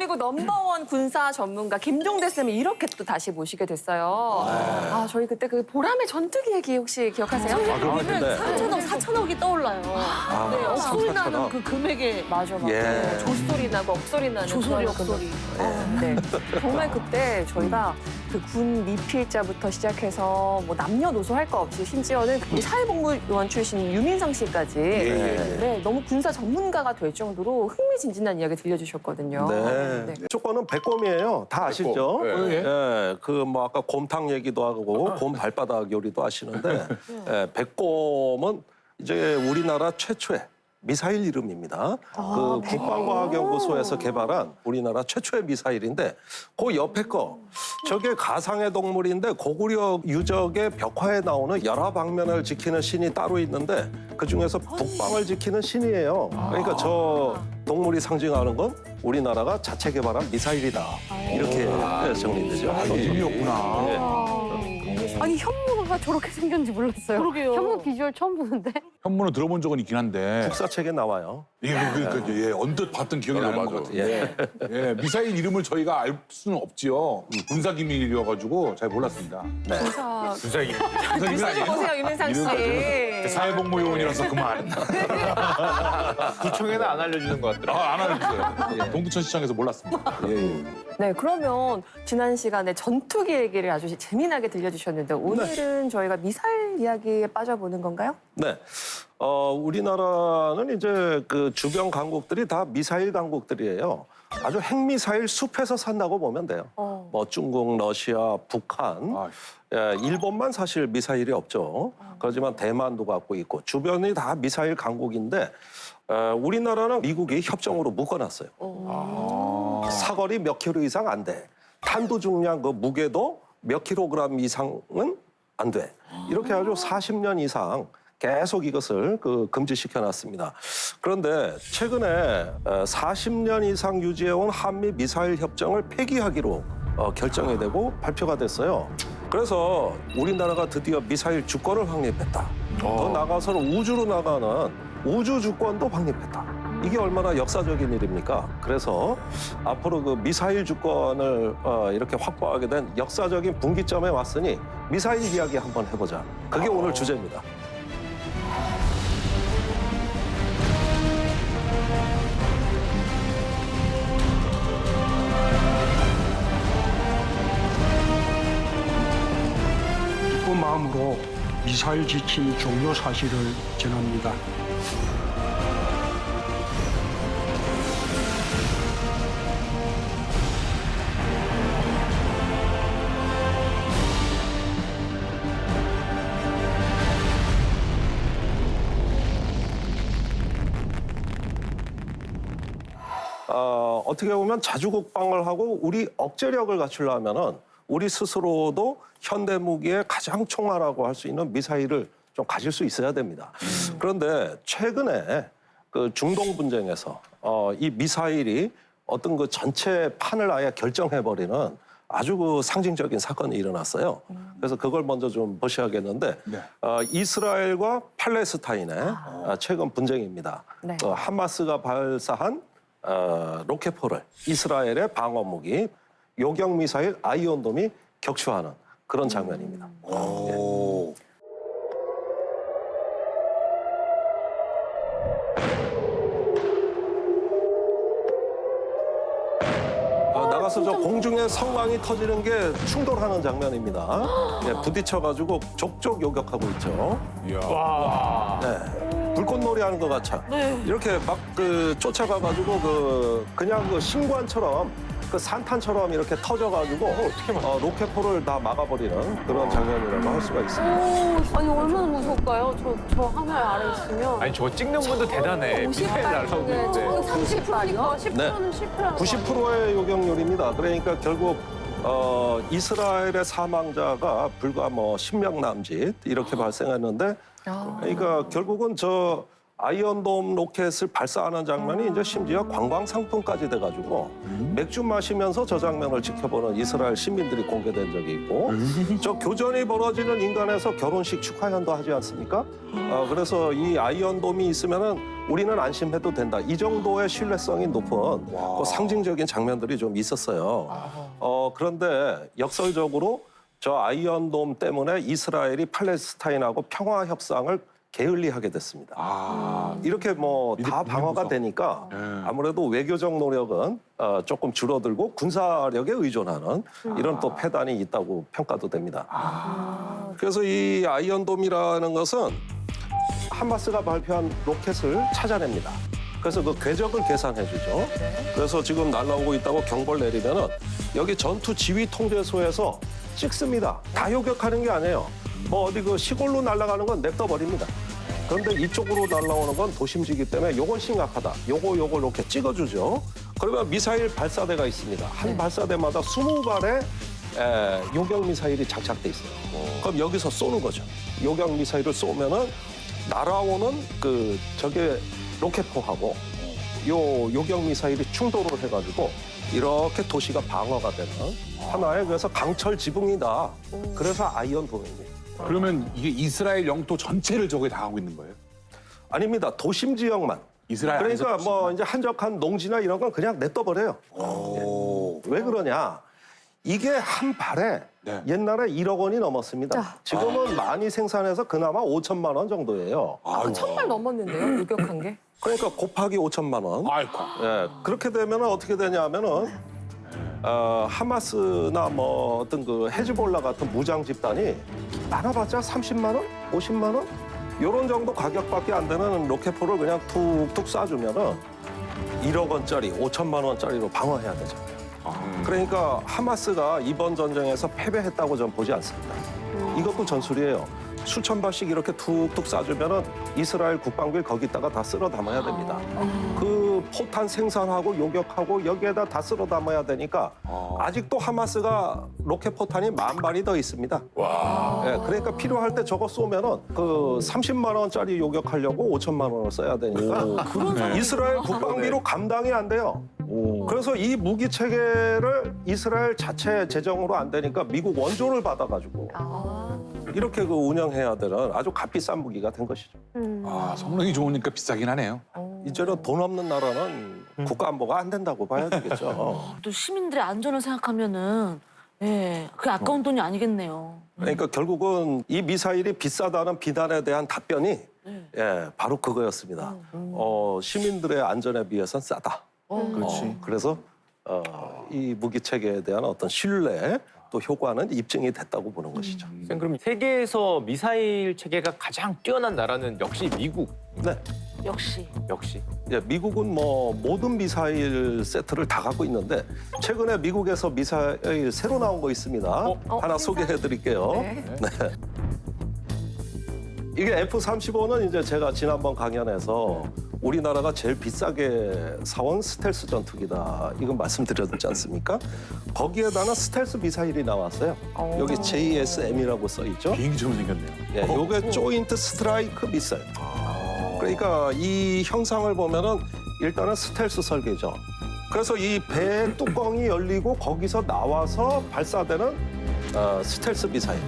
대한민국 넘버원 군사 전문가 김종대 쌤이 이렇게 또 다시 모시게 됐어요. 아, 저희 그때 그 보람의 전투기 얘기 혹시 기억하세요? 근데 3천억, 4천억이 떠올라요. 네, 억소리 나는 그 금액에. 맞아. 예. 조소리 나고 억소리 나는 조소리, 그런 억소리. 네. 정말 그때 저희가 그 군 미필자부터 시작해서 뭐 남녀노소 할 거 없이 심지어는 우리 사회복무요원 출신 유민상 씨까지 네, 너무 군사 전문가가 될 정도로 흥미진진한 이야기 들려주셨거든요. 네. 조건은 백곰이에요. 다 아시죠? 네. 예. 그 뭐 아까 곰탕 얘기도 하고 곰 발바닥 요리도 하시는데 예, 백곰은 이제 우리나라 최초의 미사일 이름입니다. 그 국방과학연구소에서 개발한 우리나라 최초의 미사일인데 그 옆에 거 저게 가상의 동물인데 고구려 유적의 벽화에 나오는 열화방면을 지키는 신이 따로 있는데 그중에서 북방을 지키는 신이에요. 그러니까 저 동물이 상징하는 건 우리나라가 자체 개발한 미사일이다. 이렇게 정리되죠. 의미였구나. 아니 현무가 저렇게 생겼는지 몰랐어요. 그러게요. 현무 비주얼 처음 보는데. 현무는 들어본 적은 있긴 한데 국사책에 나와요. 이게 그러니까 예, 언뜻 봤던 기억이 나는 것 같아요. 예. 예, 미사일 이름을 저희가 알 수는 없지요. 군사 기밀이어가지고 잘 몰랐습니다. 군사 군사 기밀. 군사 기밀 뉴스 좀 보세요, 유민상 씨. 사회복무요원이라서 그만. 구청에는 안 알려주는 것 같더라고요. 안 알려주세요. 동두천시청에서 몰랐습니다. 예. 네, 그러면 지난 시간에 전투기 얘기를 아주 재미나게 들려주셨는데 오늘은 저희가 미사일 이야기에 빠져보는 건가요? 네. 우리나라는 이제 그 주변 강국들이 다 미사일 강국들이에요. 아주 핵미사일 숲에서 산다고 보면 돼요. 뭐 중국, 러시아, 북한, 아, 예, 일본만 사실 미사일이 없죠. 그렇지만 대만도 갖고 있고 주변이 다 미사일 강국인데 우리나라는 미국이 협정으로 묶어놨어요. 사거리 몇 킬로 이상 안 돼. 탄도 중량 그 무게도 몇 킬로그램 이상은 안 돼. 이렇게 아주 40년 이상 계속 이것을 금지시켜놨습니다. 그런데 최근에 40년 이상 유지해온 한미 미사일 협정을 폐기하기로 결정이 되고 발표가 됐어요. 그래서 우리나라가 드디어 미사일 주권을 확립했다. 더 나아가서는 우주로 나가는 우주 주권도 확립했다. 이게 얼마나 역사적인 일입니까? 그래서 앞으로 그 미사일 주권을 이렇게 확보하게 된 역사적인 분기점에 왔으니 미사일 이야기 한번 해보자. 그게 오늘 주제입니다. 기쁜 마음으로 미사일 지침 종료 사실을 전합니다. 어떻게 보면 자주국방을 하고 우리 억제력을 갖추려면은 우리 스스로도 현대 무기의 가장 총알하고 할 수 있는 미사일을 좀 가질 수 있어야 됩니다. 그런데 최근에 그 중동 분쟁에서 이 미사일이 어떤 그 전체 판을 아예 결정해버리는 아주 그 상징적인 사건이 일어났어요. 그래서 그걸 먼저 좀 보셔야겠는데 이스라엘과 팔레스타인의 최근 분쟁입니다. 네. 하마스가 발사한 로켓포를 이스라엘의 방어 무기 요격 미사일 아이언돔이 격추하는 그런 장면입니다. 오. 나가서 저 공중에 성광이 터지는 게 충돌하는 장면입니다. 예, 부딪혀가지고 족족 요격하고 있죠. 이야. 네. 불꽃놀이 하는 것 같아. 이렇게 막 쫓아가가지고 그냥 그 신관처럼 그 산탄처럼 이렇게 터져가지고 로켓포를 다 막아버리는 그런 장면이라고 할 수가 있습니다. 아니 얼마나 무서울까요? 저 하늘 아래 있으면. 아니, 저거 찍는 분도 대단해. 미사일 날라오고 있는데. 30%니까 10%는 네. 실패라는 거 90%의 요격률입니다. 그러니까 결국 이스라엘의 사망자가 불과 뭐 10명 남짓 이렇게 발생했는데 그러니까 결국은 아이언돔 로켓을 발사하는 장면이 이제 심지어 관광 상품까지 돼가지고 맥주 마시면서 저 장면을 지켜보는 이스라엘 시민들이 공개된 적이 있고 저 교전이 벌어지는 인간에서 결혼식 축하연도 하지 않습니까? 그래서 이 아이언돔이 있으면은 우리는 안심해도 된다. 이 정도의 신뢰성이 높은 그 상징적인 장면들이 좀 있었어요. 그런데 역설적으로 저 아이언돔 때문에 이스라엘이 팔레스타인하고 평화 협상을 게을리하게 됐습니다. 이렇게 뭐 다 방어가 되니까 아무래도 외교적 노력은 조금 줄어들고 군사력에 의존하는 이런 또 패단이 있다고 평가도 됩니다. 그래서 이 아이언돔이라는 것은 하마스가 발표한 로켓을 찾아냅니다. 그래서 그 궤적을 계산해 주죠. 그래서 지금 날라오고 있다고 경보를 내리면은 여기 전투 지휘 통제소에서 찍습니다. 다 요격하는 게 아니에요. 뭐 어디 그 시골로 날아가는 건 냅둬 버립니다. 그런데 이쪽으로 날아오는 건 도심지기 때문에 요건 심각하다. 요거 이렇게 찍어주죠. 그러면 미사일 발사대가 있습니다. 한 발사대마다 20발의 요격 미사일이 장착돼 있어요. 그럼 여기서 쏘는 거죠. 요격 미사일을 쏘면은 날아오는 그 저게 로켓포하고 요 요격 미사일이 충돌을 해가지고 이렇게 도시가 방어가 되는 하나의 그래서 강철 지붕이다. 그래서 아이언돔입니다. 그러면 이게 이스라엘 영토 전체를 저게 당하고 있는 거예요? 아닙니다. 도심 지역만. 이스라엘 그러니까 안에서 뭐 이제 한적한 농지나 이런 건 그냥 냅둬버려요. 왜 그러냐? 이게 한 발에 네. 옛날에 1억 원이 넘었습니다. 지금은 많이 생산해서 그나마 5천만 원 정도예요. 천발 넘었는데요, 요격한 게. 그러니까 곱하기 5천만 원. 아이고. 예, 그렇게 되면 어떻게 되냐면은 하마스나 뭐 어떤 그 헤즈볼라 같은 무장 집단이 많아봤자 30만 원, 50만 원 이런 정도 가격밖에 안 되는 로켓포를 그냥 툭툭 쏴주면은 1억 원짜리, 5천만 원짜리로 방어해야 되죠. 그러니까 하마스가 이번 전쟁에서 패배했다고 전 보지 않습니다. 이것도 전술이에요. 수천 발씩 이렇게 툭툭 쏴주면은 이스라엘 국방부를 거기다가 다 쓸어 담아야 됩니다. 그 포탄 생산하고 요격하고 여기에다 다 쓸어 담아야 되니까 아직도 하마스가 로켓 포탄이 10,000발이 더 있습니다. 예, 그러니까 필요할 때 저거 쏘면은 그 30만 원짜리 요격하려고 5천만 원을 써야 되니까 이스라엘 국방비로 감당이 안 돼요. 그래서 이 무기 체계를 이스라엘 자체 재정으로 안 되니까 미국 원조를 받아가지고 이렇게 그 운영해야 되는 아주 값비싼 무기가 된 것이죠. 성능이 좋으니까 비싸긴 하네요. 이제는 돈 없는 나라는 국가 안보가 안 된다고 봐야 되겠죠. 또 시민들의 안전을 생각하면은 예, 그게 아까운 돈이 아니겠네요. 그러니까 결국은 이 미사일이 비싸다는 비난에 대한 답변이 예, 바로 그거였습니다. 시민들의 안전에 비해서는 싸다. 그렇지. 그래서 이 무기 체계에 대한 어떤 신뢰 또 효과는 입증이 됐다고 보는 것이죠. 선생님, 그럼 세계에서 미사일 체계가 가장 뛰어난 나라는 역시 미국. 네. 역시. 예, 미국은 뭐 모든 미사일 세트를 다 갖고 있는데 최근에 미국에서 미사일 새로 나온 거 있습니다. 하나 소개해 드릴게요. 네. 이게 F-35는 이제 제가 지난번 강연에서 우리나라가 제일 비싸게 사온 스텔스 전투기다. 이건 말씀드렸지 않습니까? 거기에다가 스텔스 미사일이 나왔어요. 여기 JSM이라고 써 있죠. 비행기처럼 생겼네요. 예, 요게 조인트 스트라이크 미사일. 그러니까 이 형상을 보면은 일단은 스텔스 설계죠. 그래서 이 배 뚜껑이 열리고 거기서 나와서 발사되는 스텔스 미사일.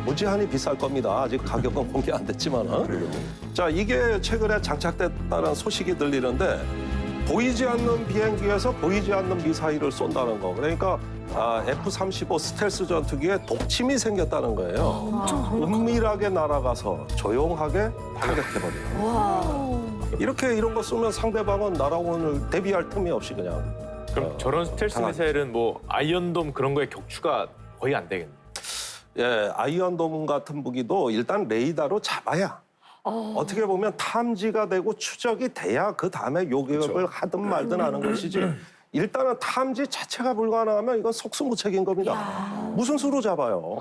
무지한히 비쌀 겁니다. 아직 가격은 공개 안 됐지만은. 자, 이게 최근에 장착됐다는 소식이 들리는데 보이지 않는 비행기에서 보이지 않는 미사일을 쏜다는 거. 그러니까 F-35 스텔스 전투기에 독침이 생겼다는 거예요. 은밀하게 날아가서 조용하게 타격해버려요. 이렇게 이런 거 쏘면 상대방은 날아오는 대비할 틈이 없이 그냥. 그럼 저런 스텔스 당하죠. 미사일은 뭐 아이언돔 그런 거에 격추가 거의 안 되겠네. 예, 아이언돔 같은 무기도 일단 레이더로 잡아야 어떻게 보면 탐지가 되고 추적이 돼야 그 다음에 요격을 하든 말든 하는 것이지 일단은 탐지 자체가 불가능하면 이건 속수무책인 겁니다. 무슨 수로 잡아요.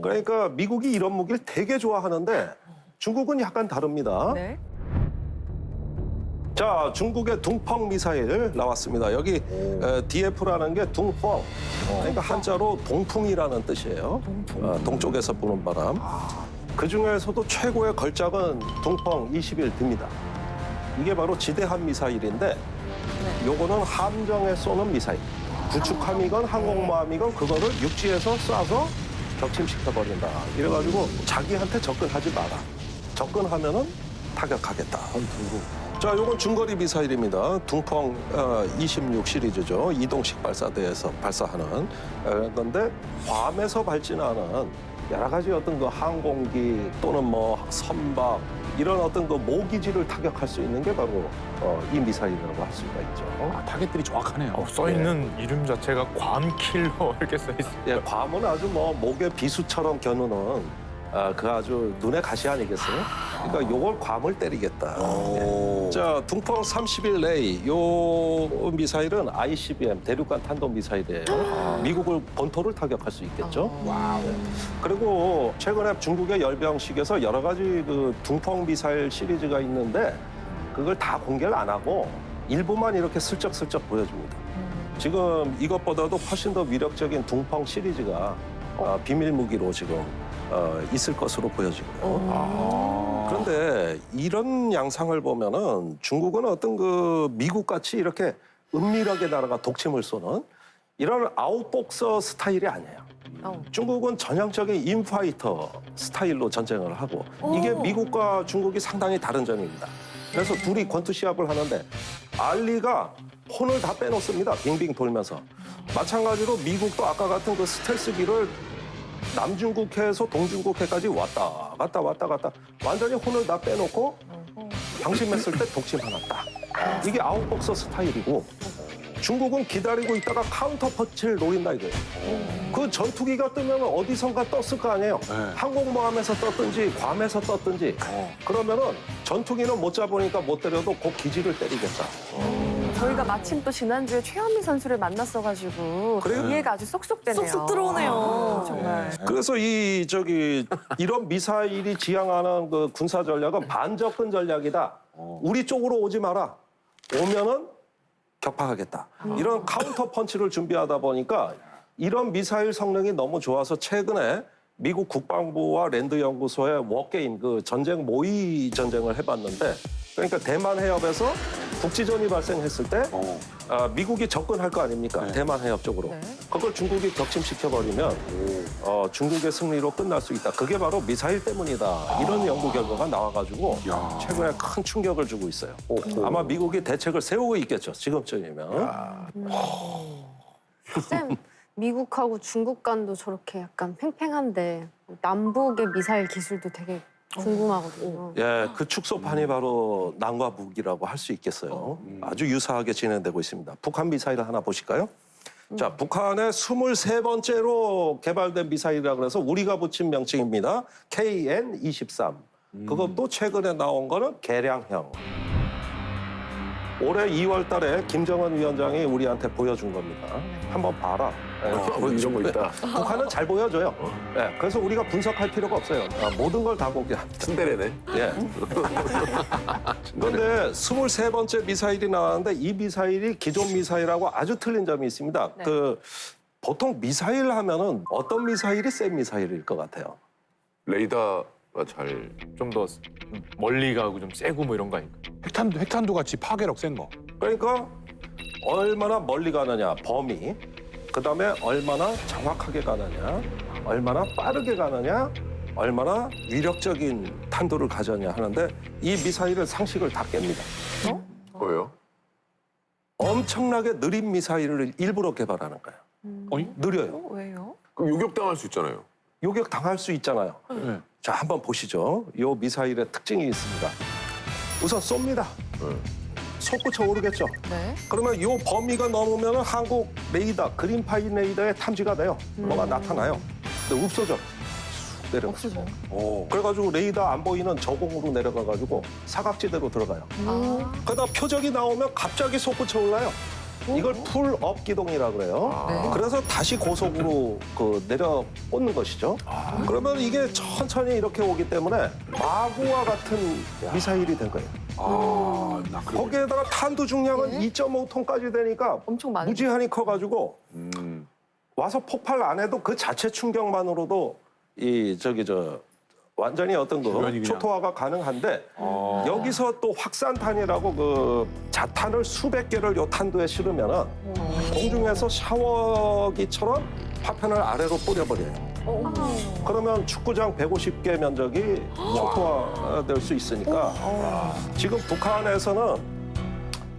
그러니까 미국이 이런 무기를 되게 좋아하는데 중국은 약간 다릅니다. 네. 자, 중국의 둥펑 미사일 나왔습니다. 여기 DF라는 게 둥펑. 그러니까 한자로 동풍이라는 뜻이에요. 동쪽에서 부는 바람. 그 중에서도 최고의 걸작은 둥펑 21D입니다. 이게 바로 지대함 미사일인데 요거는 함정에 쏘는 미사일. 구축함이건 항공모함이건 그거를 육지에서 쏴서 격침시켜버린다. 이래가지고 자기한테 접근하지 마라. 접근하면은 타격하겠다. 자, 요건 중거리 미사일입니다. 둥펑 26 시리즈죠. 이동식 발사대에서 발사하는 건데 괌에서 발진하는 여러 가지 어떤 그 항공기 또는 뭐 선박 이런 어떤 그 모기지를 타격할 수 있는 게 바로 이 미사일이라고 할 수가 있죠. 아, 타겟들이 정확하네요. 써 있는 이름 자체가 괌킬러 이렇게 써 있어요. 예, 괌은 아주 뭐 목의 비수처럼 겨누는 그 아주 눈의 가시 아니겠어요? 그러니까 요걸 괌을 때리겠다. 예. 자, 둥펑 31A 요 미사일은 ICBM 대륙간 탄도 미사일이에요. 미국을 본토를 타격할 수 있겠죠. 예. 그리고 최근에 중국의 열병식에서 여러 가지 그 둥펑 미사일 시리즈가 있는데 그걸 다 공개를 안 하고 일부만 이렇게 슬쩍슬쩍 보여줍니다. 지금 이것보다도 훨씬 더 위력적인 둥펑 시리즈가 비밀 무기로 지금 있을 것으로 보여지고요. 그런데 이런 양상을 보면은 중국은 어떤 그 미국같이 이렇게 은밀하게 나라가 독침을 쏘는 이런 아웃복서 스타일이 아니에요. 중국은 전형적인 인파이터 스타일로 전쟁을 하고 이게 미국과 중국이 상당히 다른 점입니다. 그래서 둘이 권투시합을 하는데 알리가 혼을 다 빼놓습니다. 빙빙 돌면서. 마찬가지로 미국도 아까 같은 그 스텔스기를 남중국해에서 동중국해까지 왔다 갔다 완전히 혼을 다 빼놓고 방심했을 때 독침 하나 딱. 이게 아웃복서 스타일이고 중국은 기다리고 있다가 카운터 펀치를 노린다 이거예요. 그 전투기가 뜨면 어디선가 떴을 거 아니에요. 항공모함에서 떴든지 괌에서 떴든지 그러면은 전투기는 못 잡으니까 못 때려도 그 기지를 때리겠다. 저희가 마침 또 지난주에 최현미 선수를 만났어가지고 그래요? 이해가 아주 쏙쏙 되네요. 쏙쏙 들어오네요. 정말. 그래서 이런 미사일이 지향하는 그 군사 전략은 반접근 전략이다. 우리 쪽으로 오지 마라. 오면은 격파하겠다. 이런 카운터 펀치를 준비하다 보니까 이런 미사일 성능이 너무 좋아서 최근에 미국 국방부와 랜드 연구소의 워게임 그 전쟁 모의 전쟁을 해봤는데 그러니까 대만 해협에서 국지전이 발생했을 때 미국이 접근할 거 아닙니까? 대만 해협 쪽으로. 그걸 중국이 격침시켜버리면 중국의 승리로 끝날 수 있다. 그게 바로 미사일 때문이다. 이런 연구 결과가 나와가지고 최근에 큰 충격을 주고 있어요. 아마 미국이 대책을 세우고 있겠죠. 지금쯤이면. 쌤, 미국하고 중국 간도 저렇게 약간 팽팽한데 남북의 미사일 기술도 되게 궁금하거든요. 예, 그 축소판이 바로 남과 북이라고 할 수 있겠어요. 아주 유사하게 진행되고 있습니다. 북한 미사일 하나 보실까요? 자, 북한의 23번째로 개발된 미사일이라 그래서 우리가 붙인 명칭입니다. KN-23. 그것도 최근에 나온 거는 개량형. 올해 2월 달에 김정은 위원장이 우리한테 보여준 겁니다. 한번 봐라. 이런 거 있다. 북한은 잘 보여줘요. 예, 그래서 우리가 분석할 필요가 없어요. 모든 걸 다 공개합니다. 츤데레네. 예. 그런데 23번째 미사일이 나왔는데 이 미사일이 기존 미사일하고 아주 틀린 점이 있습니다. 그 보통 미사일 하면은 어떤 미사일이 센 미사일일 것 같아요? 레이더가 잘. 좀 더 멀리 가고 좀 세고 뭐 이런 거 아닐까? 핵탄두 같이 파괴력 센 거. 그러니까 얼마나 멀리 가느냐 범위, 그다음에 얼마나 정확하게 가느냐, 얼마나 빠르게 가느냐, 얼마나 위력적인 탄도를 가졌냐 하는데 이 미사일은 상식을 다 깹니다. 뭐예요? 엄청나게 느린 미사일을 일부러 개발하는 거예요. 느려요. 왜요? 그럼 요격당할 수 있잖아요. 요격 당할 수 있잖아요. 자, 한번 보시죠. 이 미사일의 특징이 있습니다. 우선 쏩니다. 솟구쳐 오르겠죠. 네. 그러면 이 범위가 넘으면 한국 레이더, 그린파인 레이더에 탐지가 돼요. 뭐가 나타나요. 근데 없어져. 쑥 내려가죠. 그래가지고 레이더 안 보이는 저공으로 내려가가지고 사각지대로 들어가요. 그러다 표적이 나오면 갑자기 솟구쳐 올라요. 이걸 풀업 기동이라고 그래요. 그래서 다시 고속으로 내려 꽂는 것이죠. 그러면 이게 천천히 이렇게 오기 때문에 마구와 같은 미사일이 된 거예요. 거기에다가 탄두 중량은 2.5톤까지 되니까 엄청 많은 무지한히 커가지고 와서 폭발 안 해도 그 자체 충격만으로도 완전히 어떤 거 주변이 그냥. 초토화가 가능한데 여기서 또 확산탄이라고 그 자탄을 수백 개를 요 탄도에 실으면은 공중에서 샤워기처럼 파편을 아래로 뿌려버려요. 그러면 축구장 150개 면적이 초토화될 수 있으니까 지금 북한에서는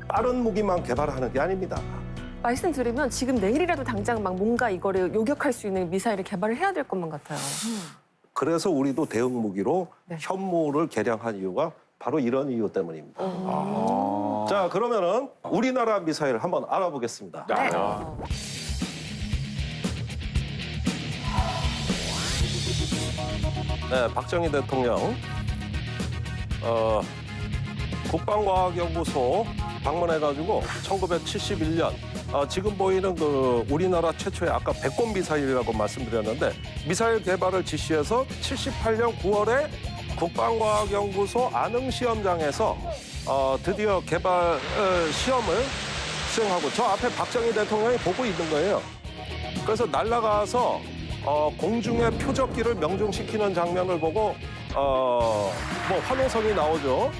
빠른 무기만 개발하는 게 아닙니다. 말씀 들으면 지금 내일이라도 당장 막 뭔가 이거를 요격할 수 있는 미사일을 개발을 해야 될 것만 같아요. 그래서 우리도 대응 무기로 네. 현무를 개량한 이유가 바로 이런 이유 때문입니다. 자, 그러면은 우리나라 미사일 한번 알아보겠습니다. 네, 박정희 대통령 국방과학연구소 방문해가지고 1971년 지금 보이는 그 우리나라 최초의 아까 백곰 미사일이라고 말씀드렸는데 미사일 개발을 지시해서 78년 9월에 국방과학연구소 안흥시험장에서 드디어 개발 시험을 수행하고 저 앞에 박정희 대통령이 보고 있는 거예요. 그래서 날아가서 공중의 표적기를 명중시키는 장면을 보고 뭐 환호성이 나오죠.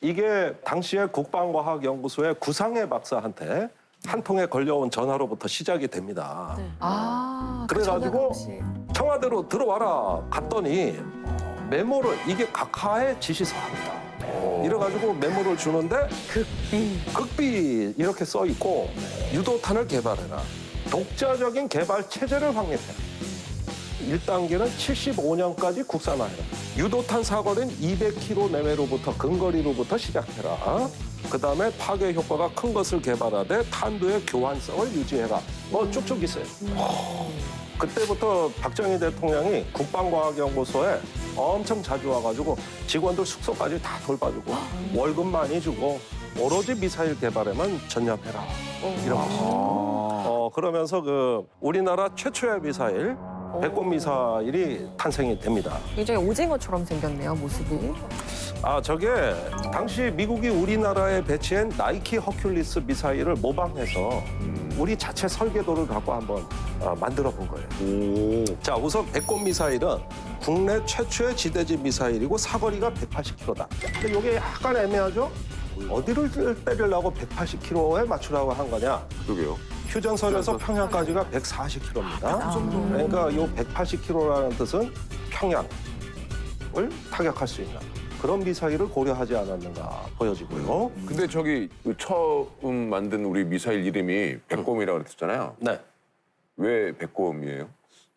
이게 당시에 국방과학연구소의 구상해 박사한테 한 통에 걸려온 전화로부터 시작이 됩니다. 그래가지고 청와대로 들어와라 갔더니 메모를 이게 각하의 지시사항이다. 이래가지고 메모를 주는데 극비 이렇게 써 있고 유도탄을 개발해라. 독자적인 개발 체제를 확립해라. 1단계는 75년까지 국산화해라. 유도탄 사거리는 200km 내외로부터 근거리로부터 시작해라. 그다음에 파괴 효과가 큰 것을 개발하되 탄두의 교환성을 유지해라. 뭐 쭉쭉 있어요. 그때부터 박정희 대통령이 국방과학연구소에 엄청 자주 와가지고 직원들 숙소까지 다 돌봐주고 월급 많이 주고 오로지 미사일 개발에만 전념해라. 이런 것이죠. 그러면서 그 우리나라 최초의 미사일 백곰 미사일이 탄생이 됩니다. 굉장히 오징어처럼 생겼네요, 모습이. 저게 당시 미국이 우리나라에 배치한 나이키 허큘리스 미사일을 모방해서 우리 자체 설계도를 갖고 한번 만들어 본 거예요. 자, 우선 백곰 미사일은 국내 최초의 지대지 미사일이고 사거리가 180km다. 근데 이게 약간 애매하죠? 어디를 때리려고 180km에 맞추라고 한 거냐? 그러게요. 휴전선에서 평양까지가 140km입니다. 그러니까 이 180km라는 뜻은 평양을 타격할 수 있는 그런 미사일을 고려하지 않았는가 보여지고요. 근데 저기 처음 만든 우리 미사일 이름이 백곰이라고 그랬잖아요. 네. 왜 백곰이에요?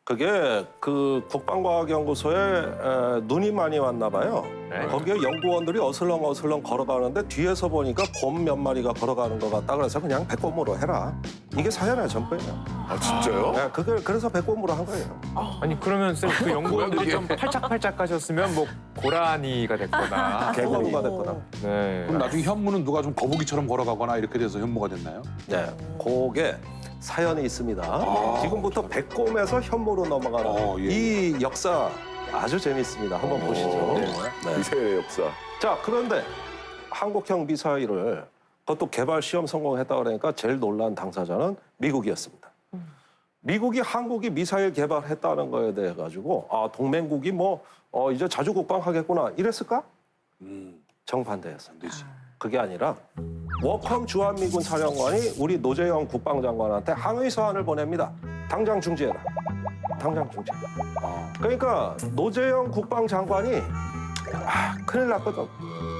그게 그 국방과학연구소에 눈이 많이 왔나 봐요. 네. 거기에 연구원들이 어슬렁어슬렁 걸어가는데 뒤에서 보니까 곰 몇 마리가 걸어가는 것 같다 그래서 그냥 백곰으로 해라. 이게 사연의 전부예요. 아 진짜요? 네, 그래서 백곰으로 한 거예요. 아니 그러면 쌤 그 연구원들이 좀 팔짝팔짝 가셨으면 뭐 고라니가 됐거나 개곰가 됐거나. 네. 그럼 나중에 현무는 누가 좀 거북이처럼 걸어가거나 이렇게 돼서 현무가 됐나요? 네, 그게 사연이 있습니다. 지금부터 백곰에서 현무로 넘어가는 예. 이 역사 아주 재밌습니다. 한번 보시죠. 네. 미사일의 역사. 자, 그런데 한국형 미사일을 그것도 개발 시험 성공했다 그러니까 제일 놀란 당사자는 미국이었습니다. 미국이 한국이 미사일 개발했다는 거에 대해 가지고 동맹국이 뭐 이제 자주 국방하겠구나 이랬을까? 정반대였습니다. 그게 아니라 워컴 주한미군 사령관이 우리 노재영 국방장관한테 항의 서한을 보냅니다. 당장 중지해라. 당장 중지. 그러니까 노재영 국방장관이 큰일 났거든.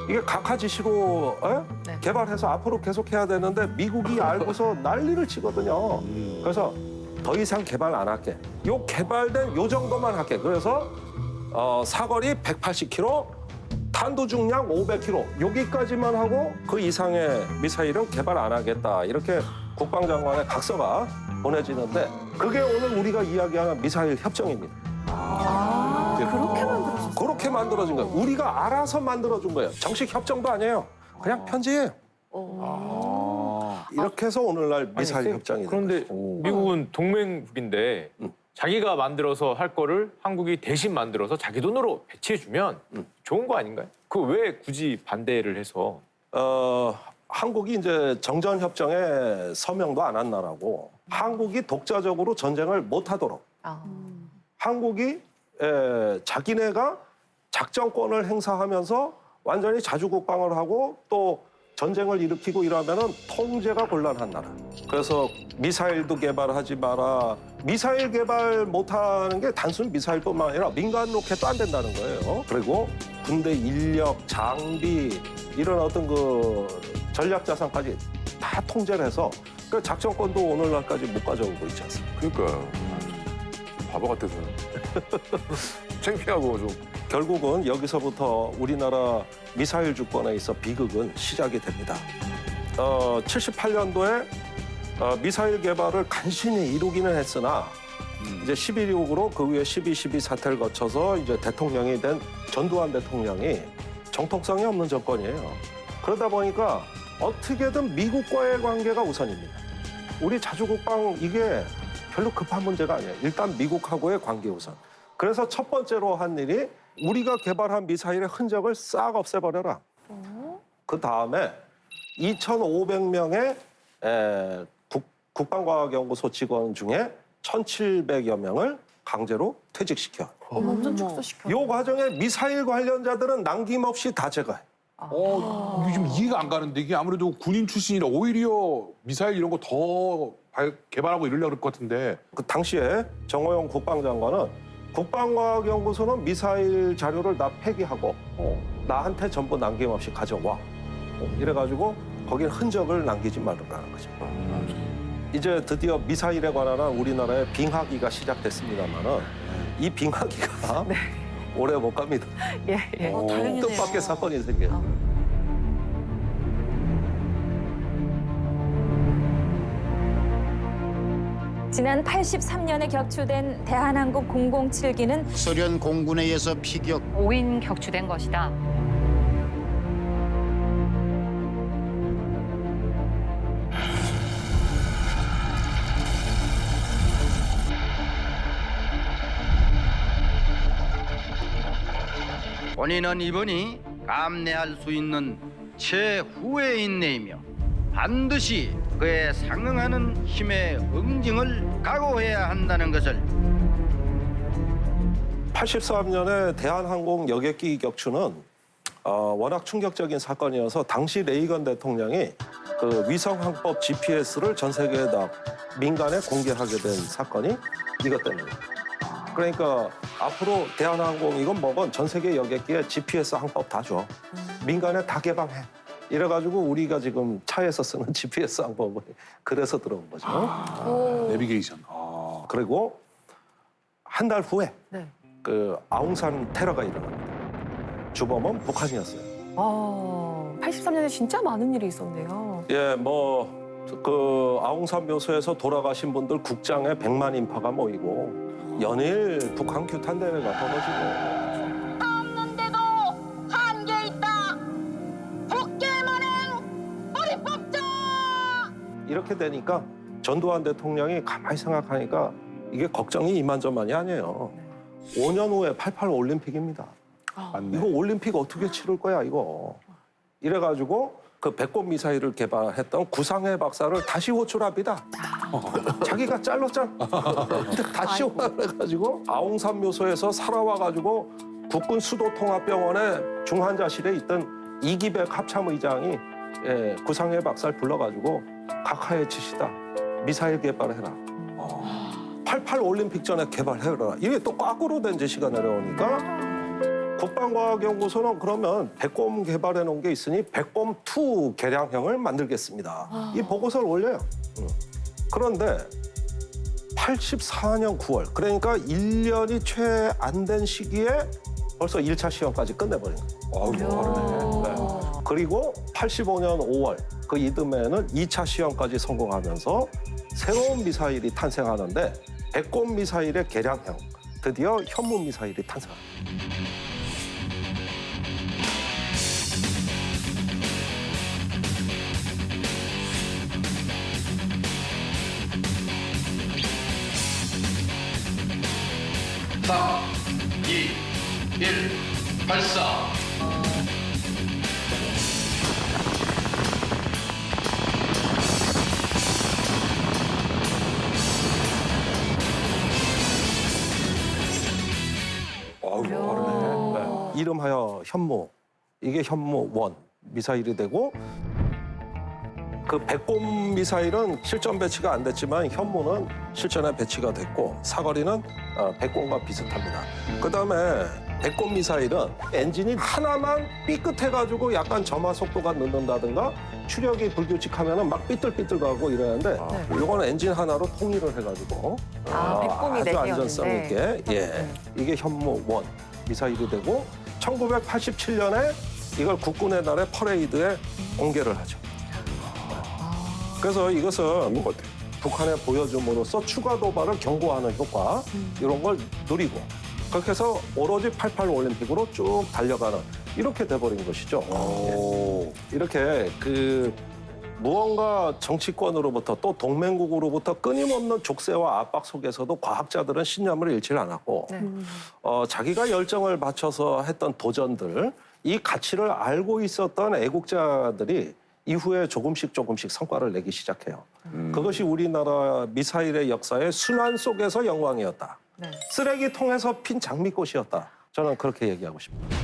이게 각하 지시로 네. 개발해서 앞으로 계속해야 되는데 미국이 알고서 난리를 치거든요. 그래서 더 이상 개발 안 할게. 요 개발된 요 정도만 할게. 그래서 사거리 180km, 탄도 중량 500km 여기까지만 하고 그 이상의 미사일은 개발 안 하겠다. 이렇게 국방장관의 각서가 보내지는데 그게 오늘 우리가 이야기하는 미사일 협정입니다. 그렇게 만들어졌어요. 그렇게 만들어진 거예요. 우리가 알아서 만들어준 거예요. 정식 협정도 아니에요. 그냥 편지예요. 이렇게 해서 오늘날 미사일 아니, 협정이 된 그런데 거죠. 미국은 동맹국인데 자기가 만들어서 할 거를 한국이 대신 만들어서 자기 돈으로 배치해주면 좋은 거 아닌가요? 그 왜 굳이 반대를 해서? 한국이 이제 정전협정에 서명도 안 한 나라고 한국이 독자적으로 전쟁을 못하도록 한국이 자기네가 작전권을 행사하면서 완전히 자주국방을 하고 또 전쟁을 일으키고 이러면은 통제가 곤란한 나라. 그래서 미사일도 개발하지 마라. 미사일 개발 못하는 게 단순 미사일뿐만 아니라 민간 로켓도 안 된다는 거예요. 그리고 군대 인력, 장비 이런 어떤 그 전략 자산까지 다 통제를 해서 그 작전권도 오늘날까지 못 가져오고 있지 않습니까? 그러니까 바보 같아서 창피하고 좀. 결국은 여기서부터 우리나라 미사일 주권에 있어 비극은 시작이 됩니다. 78년도에 미사일 개발을 간신히 이루기는 했으나 이제 11.26으로 그 후에 12.12 사태를 거쳐서 이제 대통령이 된 전두환 대통령이 정통성이 없는 정권이에요. 그러다 보니까 어떻게든 미국과의 관계가 우선입니다. 우리 자주국방 이게 별로 급한 문제가 아니에요. 일단 미국하고의 관계 우선. 그래서 첫 번째로 한 일이 우리가 개발한 미사일의 흔적을 싹 없애버려라. 그 다음에 2,500명의 국방과학연구소 직원 중에 1,700여 명을 강제로 퇴직시켜. 완전 축소시켜. 이 과정에 미사일 관련자들은 남김없이 다 제거해. 이게 좀 이해가 안 가는데 이게 아무래도 군인 출신이라 오히려 미사일 이런 거 더 개발하고 이러려고 그럴 것 같은데. 그 당시에 정호영 국방장관은 국방과학연구소는 미사일 자료를 다 폐기하고 나한테 전부 남김없이 가져와. 이래가지고 거기에 흔적을 남기지 말라는 거죠. 이제 드디어 미사일에 관한 우리나라의 빙하기가 시작됐습니다만은 이 빙하기가 오래 못 갑니다. 예, 예. 다행이네요. 뜻밖의 사건이 생겨요. 지난 83년에 격추된 대한항공 007기는 소련 공군에 의해서 피격. 5인 격추된 것이다. 본인은 이번이 감내할 수 있는 최후의 인내이며 반드시 그에 상응하는 힘의 응징을 각오해야 한다는 것을. 83년에 대한항공 여객기 격추는 워낙 충격적인 사건이어서 당시 레이건 대통령이 그 위성항법 GPS를 전 세계에다 민간에 공개하게 된 사건이 이것 때문이에요. 그러니까 앞으로 대한항공 이건 뭐건 전 세계 여객기에 GPS 항법 다 줘. 민간에 다 개방해. 이래가지고 우리가 지금 차에서 쓰는 GPS 항법을 그래서 들어온 거죠. 내비게이션. 그리고 한 달 후에 네. 그 아웅산 테러가 일어납니다. 주범은 북한이었어요. 83년에 진짜 많은 일이 있었네요. 예, 그 아웅산 묘소에서 돌아가신 분들 국장에 100만 인파가 모이고 연일 북한 규탄 대회가 벌어지고. 없는데도 한계 있다. 북계만행 우리 뽑자. 이렇게 되니까 전두환 대통령이 가만히 생각하니까 이게 걱정이 이만저만이 아니에요. 5년 후에 88 올림픽입니다. 맞네. 이거 올림픽 어떻게 치를 거야 이거. 이래가지고 그 배꼽 미사일을 개발했던 구상해 박사를 다시 호출합니다. 자기가 잘랐잖아. 다시 오라 그래가지고 아웅산 묘소에서 살아와가지고 국군 수도통합병원의 중환자실에 있던 이기백 합참의장이 구상해 박사를 불러가지고 각하에 치시다. 미사일 개발해라. 88 올림픽 전에 개발해라. 이게 또 거꾸로 된 제시가 내려오니까 국방과학연구소는 그러면 백곰 개발해 놓은 게 있으니 백곰2 개량형을 만들겠습니다. 이 보고서를 올려요. 그런데 84년 9월, 그러니까 1년이 채 안 된 시기에 벌써 1차 시험까지 끝내버린 거예요. 네. 그리고 85년 5월, 그 이듬해에는 2차 시험까지 성공하면서 새로운 미사일이 탄생하는데 백곰 미사일의 개량형, 드디어 현무 미사일이 탄생합니다. 이름하여 현무, 이게 현무-1 미사일이 되고 그 백곰 미사일은 실전 배치가 안 됐지만 현무는 실전에 배치가 됐고 사거리는 백곰과 비슷합니다. 그다음에 백곰 미사일은 엔진이 하나만 삐끗해가지고 약간 점화 속도가 늦는다든가 추력이 불규칙하면은 막 삐뚤삐뚤가고 이러는데 이거는 엔진 하나로 통일을 해가지고 백곰이 아주 안전성 내기였는데. 있게 이게 현무-1 미사일이 되고 1987년에 이걸 국군의 날에 퍼레이드에 공개를 하죠. 그래서 이것은 북한에 보여줌으로써 추가 도발을 경고하는 효과 이런 걸 누리고 그렇게 해서 오로지 88 올림픽으로 쭉 달려가는 이렇게 돼버린 것이죠. 이렇게 그 무언가 정치권으로부터 또 동맹국으로부터 끊임없는 족쇄와 압박 속에서도 과학자들은 신념을 잃지 않았고 자기가 열정을 바쳐서 했던 도전들 이 가치를 알고 있었던 애국자들이 이후에 조금씩 성과를 내기 시작해요. 그것이 우리나라 미사일의 역사의 순환 속에서 영광이었다. 쓰레기통에서 핀 장미꽃이었다. 저는 그렇게 얘기하고 싶습니다.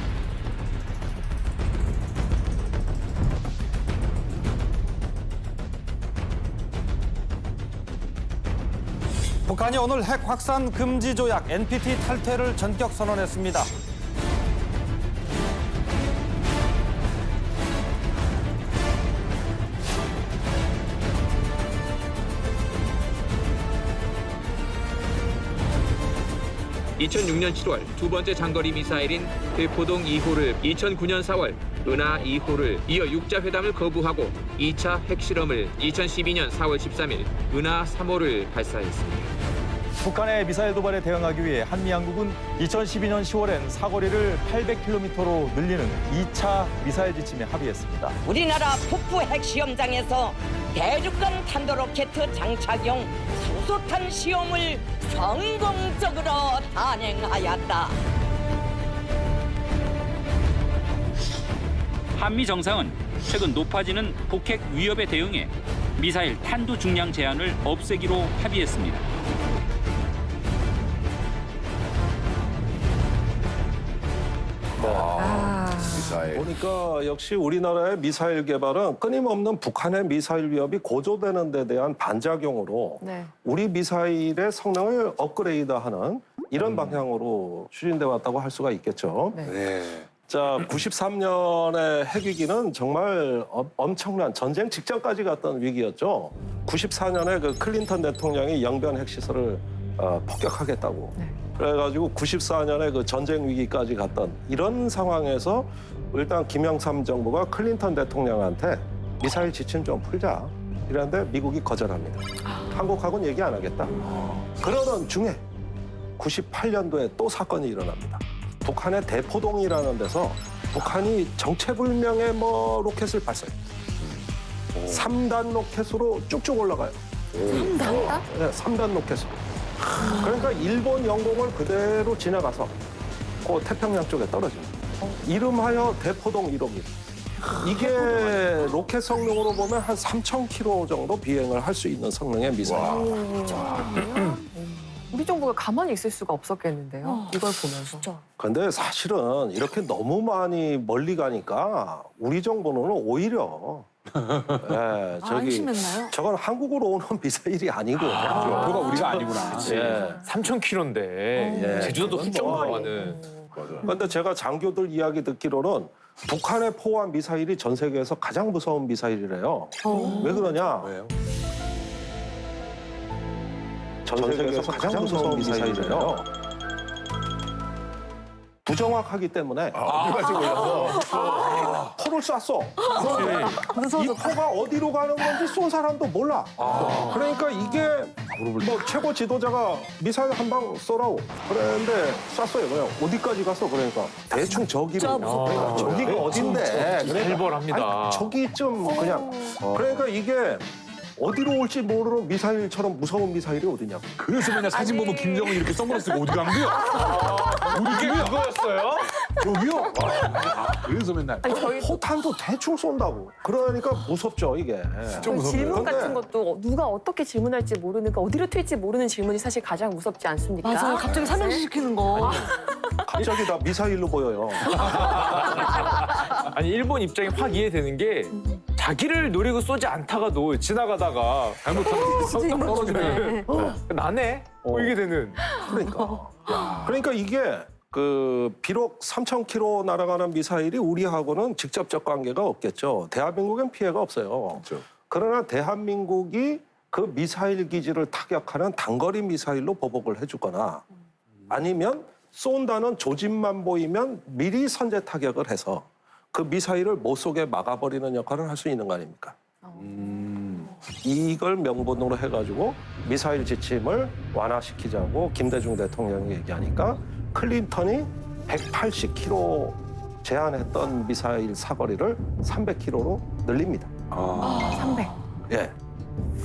북한이 오늘 핵 확산 금지 조약 NPT 탈퇴를 전격 선언했습니다. (2006년 7월) 두 번째 장거리 미사일인 대포동 2호를 2009년 4월 은하 2호를 이어 육자회담을 거부하고 2차 핵실험을 2012년 4월 13일 은하 3호를 발사했습니다. 북한의 미사일 도발에 대응하기 위해 한미양국은 2012년 10월엔 사거리를 800km로 늘리는 2차 미사일 지침에 합의했습니다. 우리나라 북부 핵시험장에서 대륙간 탄도로켓 장착용 수소탄 시험을 성공적으로 단행하였다. 한미 정상은 최근 높아지는 북핵 위협에 대응해 미사일 탄두 중량 제한을 없애기로 합의했습니다. 미사일. 보니까 역시 우리나라의 미사일 개발은 끊임없는 북한의 미사일 위협이 고조되는 데 대한 반작용으로 우리 미사일의 성능을 업그레이드하는 이런 방향으로 추진돼 왔다고 할 수가 있겠죠. 자, 93년의 핵위기는 정말 엄청난 전쟁 직전까지 갔던 위기였죠. 94년에 그 클린턴 대통령이 영변 핵시설을 폭격하겠다고. 그래가지고 94년에 그 전쟁 위기까지 갔던 이런 상황에서 일단 김영삼 정부가 클린턴 대통령한테 미사일 지침 좀 풀자. 이랬는데 미국이 거절합니다. 한국하고는 얘기 안 하겠다. 그러던 중에 98년도에 또 사건이 일어납니다. 북한의 대포동이라는 데서 북한이 정체불명의 로켓을 발사해요. 3단 로켓으로 쭉쭉 올라가요. 3단? 네, 3단 로켓으로. 그러니까 일본 영공을 그대로 지나가서 그 태평양 쪽에 떨어집니다. 이름하여 대포동 1호입니다. 이게 로켓 성능으로 보면 한 3,000km 정도 비행을 할 수 있는 성능의 미사일. 우리 정부가 가만히 있을 수가 없었겠는데요. 이걸 보면서. 근데 사실은 이렇게 너무 많이 멀리 가니까 우리 정부는 오히려 안심했나요? 저건 한국으로 오는 미사일이 아니고 그거가 우리가 아니구나. 3,000km인데 제주도도 훌쩍 넘어가는. 그런데 제가 장교들 이야기 듣기로는 북한의 포함 미사일이 전 세계에서 가장 무서운 미사일이래요. 왜 그러냐? 왜요? 전 세계에서 가장 무서운 미사일이래요. 부정확하기 때문에 포를 쐈어. 이 포가 어디로 가는 건지 쏜 사람도 몰라. 그러니까 이게 최고 지도자가 미사일 한 방 쏘라고 그랬는데 쐈어요. 그냥 어디까지 갔어? 그러니까 대충 저기로. 그러니까 저기가 어딘데? 살벌합니다. 저기쯤 그냥. 그러니까 이게 어디로 올지 모르는 미사일처럼 무서운 미사일이 어디냐고. 그래서 맨날 사진 보면 김정은 이렇게 선글라스 쓰고 어디 간 거야? 이게 그거였어요? 여기요? 그래서 맨날. 포탄도 대충 쏜다고. 그러니까 무섭죠, 이게. 질문 같은 것도 누가 어떻게 질문할지 모르니까 어디로 튈지 모르는 질문이 사실 가장 무섭지 않습니까? 맞아요. 갑자기 삼행시 시키는 거. 갑자기 다 미사일로 보여요. 아니 일본 입장이 확 이해되는 게 자기를 노리고 쏘지 않다가도 지나가다가 잘못하면 떨어지면 나네? 이게 되는. 그러니까 이게 비록 3,000km 날아가는 미사일이 우리하고는 직접적 관계가 없겠죠. 대한민국엔 피해가 없어요. 그러나 대한민국이 그 미사일 기지를 타격하는 단거리 미사일로 보복을 해주거나 아니면 쏜다는 조짐만 보이면 미리 선제 타격을 해서 그 미사일을 못 쏘게 막아버리는 역할을 할 수 있는 거 아닙니까? 이걸 명분으로 해가지고 미사일 지침을 완화시키자고 김대중 대통령이 얘기하니까 클린턴이 180km 제한했던 미사일 사거리를 300km로 늘립니다. 300. 예.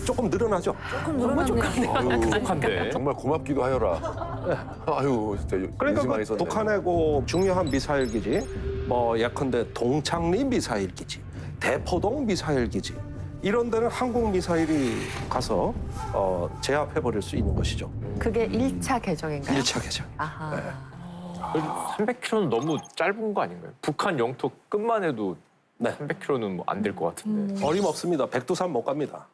조금 늘어나죠? 조금 늘어났네요. 부족한데. 정말 고맙기도 하여라. 아유, 진짜 그러니까 요즘 많이 그 썼네. 북한의 그 중요한 미사일 기지, 뭐 예컨대 동창리 미사일 기지, 대포동 미사일 기지 이런 데는 한국 미사일이 가서 제압해버릴 수 있는 것이죠. 그게 1차 개정인가요? 1차 개정. 아하. 네. 300km는 너무 짧은 거 아닌가요? 북한 영토 끝만 해도 네. 300km는 뭐 안 될 것 같은데. 어림없습니다. 백두산 못 갑니다.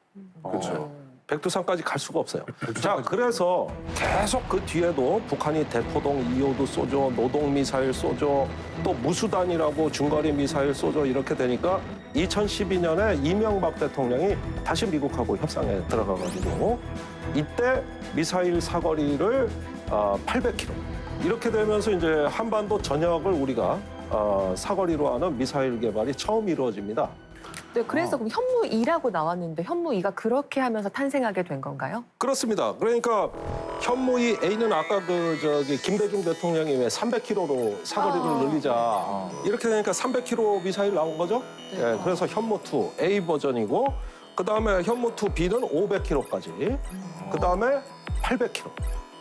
그렇죠. 백두산까지 갈 수가 없어요. 자, 그래서 계속 그 뒤에도 북한이 대포동 2호도 쏘죠, 노동 미사일 쏘죠, 또 무수단이라고 중거리 미사일 쏘죠 이렇게 되니까 2012년에 이명박 대통령이 다시 미국하고 협상에 들어가가지고 이때 미사일 사거리를 800km 이렇게 되면서 이제 한반도 전역을 우리가 사거리로 하는 미사일 개발이 처음 이루어집니다. 네, 그래서 그럼 현무 2라고 나왔는데 현무 2가 그렇게 하면서 탄생하게 된 건가요? 그렇습니다. 그러니까 현무이 A는 아까 김대중 대통령이 왜 300km로 사거리를 늘리자 이렇게 되니까 300km 미사일 나온 거죠. 네. 예, 그래서 현무2 A 버전이고 그다음에 현무2 B는 500km까지 그다음에 800km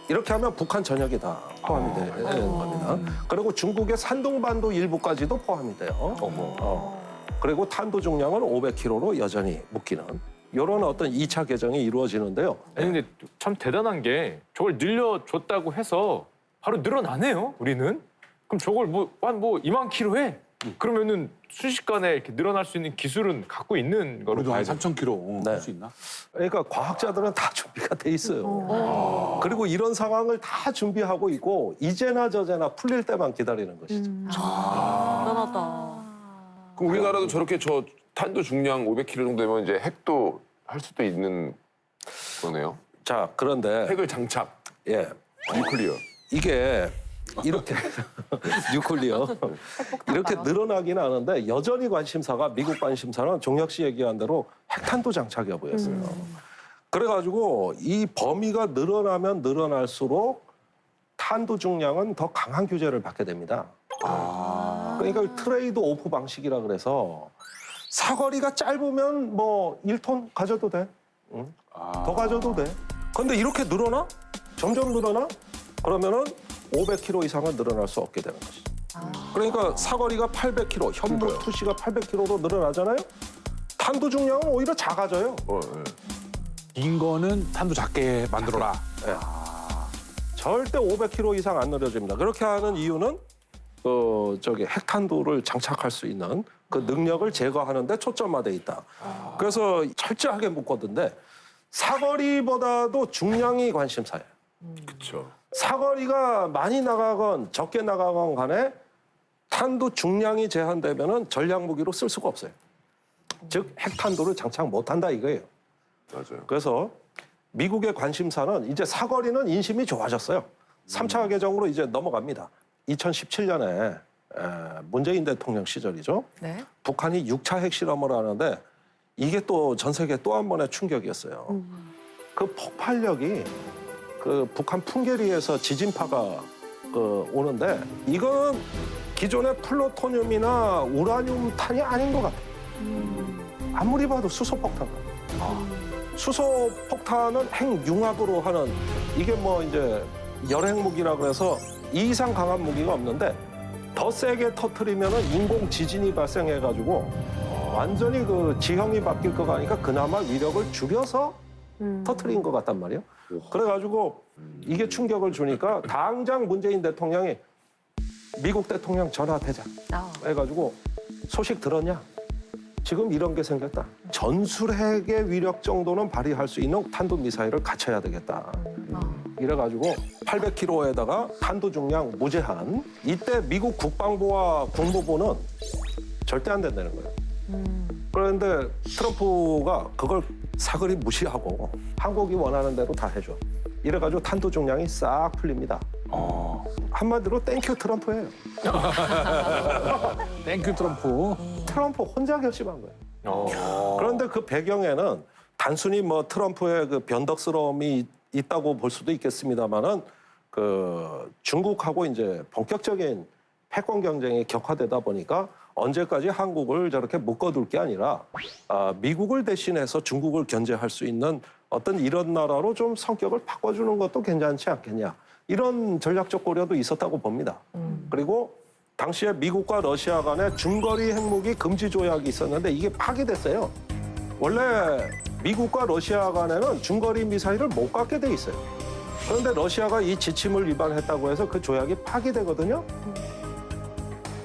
이렇게 하면 북한 전역이 다 포함이 되는 겁니다. 그리고 중국의 산둥반도 일부까지도 포함이 돼요. 그리고 탄도 중량은 500kg로 여전히 묶이는 이런 어떤 2차 개정이 이루어지는데요. 아니 근데 참 대단한 게 저걸 늘려줬다고 해서 바로 늘어나네요. 우리는. 그럼 저걸 한 2만 킬로 해. 그러면은 순식간에 이렇게 늘어날 수 있는 기술은 갖고 있는 거로 우리도 한 봐야죠. 3,000km 할 수 있나? 그러니까 과학자들은 다 준비가 돼 있어요. 그리고 이런 상황을 다 준비하고 있고 이제나 저제나 풀릴 때만 기다리는 것이죠. 대단하다. 그럼 우리나라도 저렇게 저 탄도 중량 500kg 정도 되면 이제 핵도 할 수도 있는 거네요. 자, 그런데 핵을 장착. 예, 뉴클리어. 이게 이렇게 뉴클리어 이렇게 늘어나긴 하는데 여전히 관심사가 미국 관심사는 종혁 씨 얘기한 대로 핵탄도 장착 여부였어요. 그래가지고 이 범위가 늘어나면 늘어날수록 탄도 중량은 더 강한 규제를 받게 됩니다. 그러니까 트레이드 오프 방식이라 그래서 사거리가 짧으면 뭐 1톤 가져도 돼. 더 가져도 돼. 근데 이렇게 늘어나? 점점 늘어나? 그러면은 500km 이상은 늘어날 수 없게 되는 것이죠. 그러니까 사거리가 800km, 현무 투시가 800km로 늘어나잖아요. 탄도 중량은 오히려 작아져요. 긴 거는 탄도 작게 만들어라. 네. 절대 500km 이상 안 늘어집니다. 그렇게 하는 이유는 핵탄두를 장착할 수 있는 그 능력을 제거하는 데 초점화돼 있다. 그래서 철저하게 묶었는데 사거리보다도 중량이 관심사예요. 그렇죠. 사거리가 많이 나가건 적게 나가건 간에 탄두 중량이 제한되면은 전략 무기로 쓸 수가 없어요. 즉 핵탄두를 장착 못한다 이거예요. 맞아요. 그래서 미국의 관심사는 이제 사거리는 인심이 좋아졌어요. 3차 개정으로 이제 넘어갑니다. 2017년에 문재인 대통령 시절이죠. 네. 북한이 6차 핵실험을 하는데 이게 또 전 세계 또 한 번의 충격이었어요. 그 폭발력이 그 북한 풍계리에서 지진파가 오는데 이건 기존의 플루토늄이나 우라늄 탄이 아닌 것 같아요. 아무리 봐도 수소폭탄. 수소폭탄은 핵융합으로 하는 이게 뭐 이제 열핵무기라 그래서 이 이상 강한 무기가 없는데 더 세게 터트리면은 인공 지진이 발생해가지고 완전히 그 지형이 바뀔 거 가니까 그나마 위력을 줄여서 터트린 것 같단 말이에요. 그래가지고 이게 충격을 주니까 당장 문재인 대통령이 미국 대통령 전화대장 해가지고 소식 들었냐? 지금 이런 게 생겼다. 전술핵의 위력 정도는 발휘할 수 있는 탄도미사일을 갖춰야 되겠다. 이래가지고 800km에다가 탄도 중량 무제한. 이때 미국 국방부와 국무부는 절대 안 된다는 거예요. 그런데 트럼프가 그걸 사그리 무시하고 한국이 원하는 대로 다 해줘. 이래가지고 탄도 중량이 싹 풀립니다. 한마디로 땡큐 트럼프예요. 땡큐 트럼프. 트럼프 혼자 결심한 거예요. 그런데 그 배경에는 단순히 뭐 트럼프의 그 변덕스러움이 있다고 볼 수도 있겠습니다만은 그 중국하고 이제 본격적인 패권 경쟁이 격화되다 보니까 언제까지 한국을 저렇게 묶어둘 게 아니라 미국을 대신해서 중국을 견제할 수 있는 어떤 이런 나라로 좀 성격을 바꿔주는 것도 괜찮지 않겠냐. 이런 전략적 고려도 있었다고 봅니다. 그리고 당시에 미국과 러시아 간에 중거리 핵무기 금지 조약이 있었는데 이게 파기됐어요. 원래 미국과 러시아 간에는 중거리 미사일을 못 갖게 돼 있어요. 그런데 러시아가 이 지침을 위반했다고 해서 그 조약이 파기되거든요.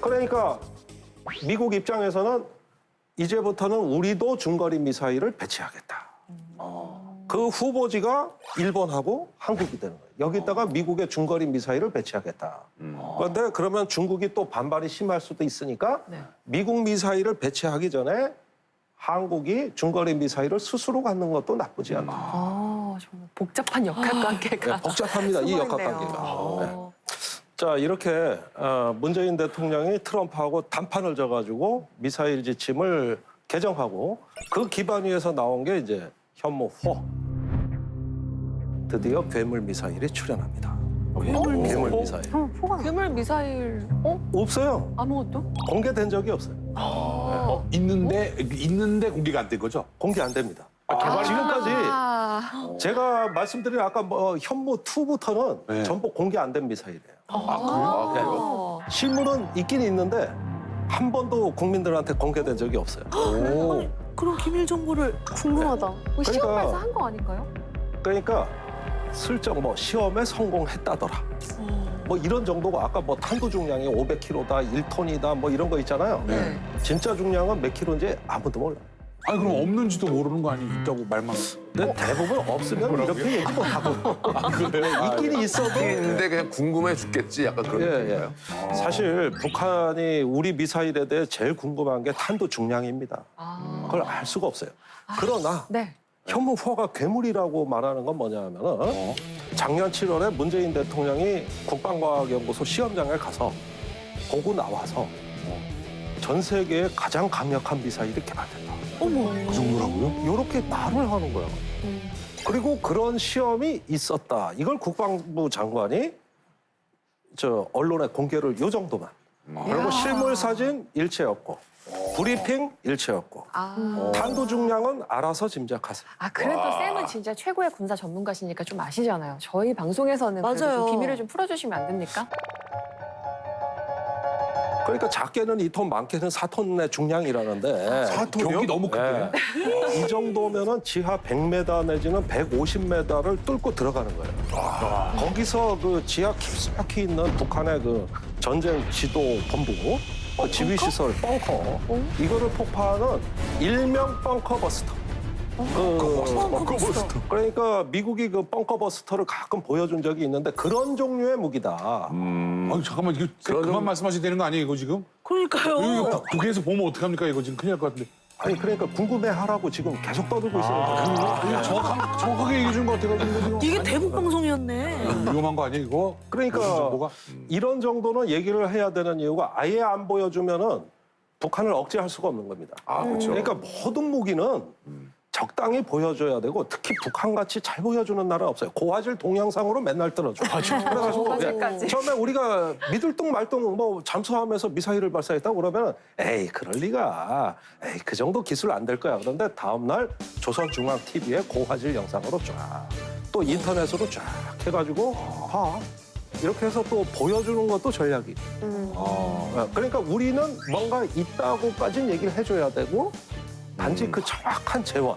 그러니까 미국 입장에서는 이제부터는 우리도 중거리 미사일을 배치하겠다. 그 후보지가 일본하고 한국이 되는 거예요. 여기다가 미국의 중거리 미사일을 배치하겠다. 그런데 그러면 중국이 또 반발이 심할 수도 있으니까 미국 미사일을 배치하기 전에 한국이 중거리 미사일을 스스로 갖는 것도 나쁘지 않다. 정말 복잡한 역할관계가 네, 복잡합니다. 이 역할관계가. 네. 자, 이렇게 문재인 대통령이 트럼프하고 단판을 져가지고 미사일 지침을 개정하고 그 기반 위에서 나온 게 이제 현무4. 드디어 괴물 미사일이 출현합니다. 괴물 미사일. 괴물 미사일 없어요. 아무것도? 공개된 적이 없어요. 있는데 공개가 안 된 거죠? 공개 안 됩니다. 지금까지 제가 말씀드린 아까 뭐 현무2부터는 전부 공개 안 된 미사일이에요. 그래요? 실물은 있긴 있는데 한 번도 국민들한테 공개된 적이 없어요. 그런 기밀 정보를 궁금하다. 뭐 시험에서 한 거 아닌가요? 그러니까 슬쩍 뭐 시험에 성공했다더라. 뭐 이런 정도가 아까 뭐 탄도 중량이 500kg다, 1톤이다 뭐 이런 거 있잖아요. 진짜 중량은 몇 킬로인지 아무도 몰라. 아니 그럼 없는지도 모르는 거 아니에요? 있다고 말만. 근데 대부분 없으면 이렇게 얘기 못 하고. 그래요? 있긴 있어도. 근데 그냥 궁금해 죽겠지 약간 그런 느낌인가요? 사실 북한이 우리 미사일에 대해 제일 궁금한 게 탄도 중량입니다. 그걸 알 수가 없어요. 그러나 현무4가 괴물이라고 말하는 건 뭐냐 하면은 작년 7월에 문재인 대통령이 국방과학연구소 시험장에 가서 보고 나와서 전 세계에 가장 강력한 미사일이 개발됐다. 그 정도라고요? 이렇게 말을 하는 거야. 그리고 그런 시험이 있었다. 이걸 국방부 장관이 언론에 공개를 요 정도만. 그리고 실물 사진 일체였고 브리핑 일체였고 탄도 중량은 알아서 짐작하세요. 그래도 쌤은 진짜 최고의 군사 전문가시니까 좀 아시잖아요. 저희 방송에서는 그래도 맞아요. 좀 비밀을 좀 풀어주시면 안 됩니까? 그러니까 작게는 2톤, 많게는 4톤의 중량이라는데 4톤이요? 경기 너무 큰데? 이 정도면은 지하 100m 내지는 150m를 뚫고 들어가는 거예요. 거기서 그 지하 깊숙이 있는 북한의 그 전쟁 지도 본부, 그 지휘 시설 벙커, 이거를 폭파하는 일명 벙커 버스터. 벙커 버스터. 그러니까 미국이 그 벙커 버스터를 가끔 보여준 적이 있는데 그런 종류의 무기다. 아니 잠깐만 이거 그만 말씀하셔야 되는 거 아니에요 이거 지금? 그러니까요. 이거 국회에서 보면 어떡합니까 이거 지금 큰일 날 것 같은데. 아니 그러니까 궁금해하라고 지금 계속 떠들고 있어요. 정확하게 얘기해 준 것 같아가지고 지금. 이게 대북 방송이었네. 위험한 거 아니에요 이거? 그러니까 정보가? 이런 정도는 얘기를 해야 되는 이유가 아예 안 보여주면은 북한을 억제할 수가 없는 겁니다. 그렇죠. 그러니까 모든 무기는 적당히 보여줘야 되고 특히 북한같이 잘 보여주는 나라는 없어요. 고화질 동영상으로 맨날 들어줘. 그래가지고 고화질까지. 처음에 우리가 믿을 둥 말 둥 뭐 잠수하면서 미사일을 발사했다고 그러면 에이 그럴 리가. 에이 그 정도 기술 안 될 거야. 그런데 다음 날 조선중앙TV에 고화질 영상으로 쫙 또 인터넷으로 쫙 해가지고 봐. 이렇게 해서 또 보여주는 것도 전략이. 그러니까 우리는 뭔가 있다고까지는 얘기를 해줘야 되고 단지 그 정확한 재원,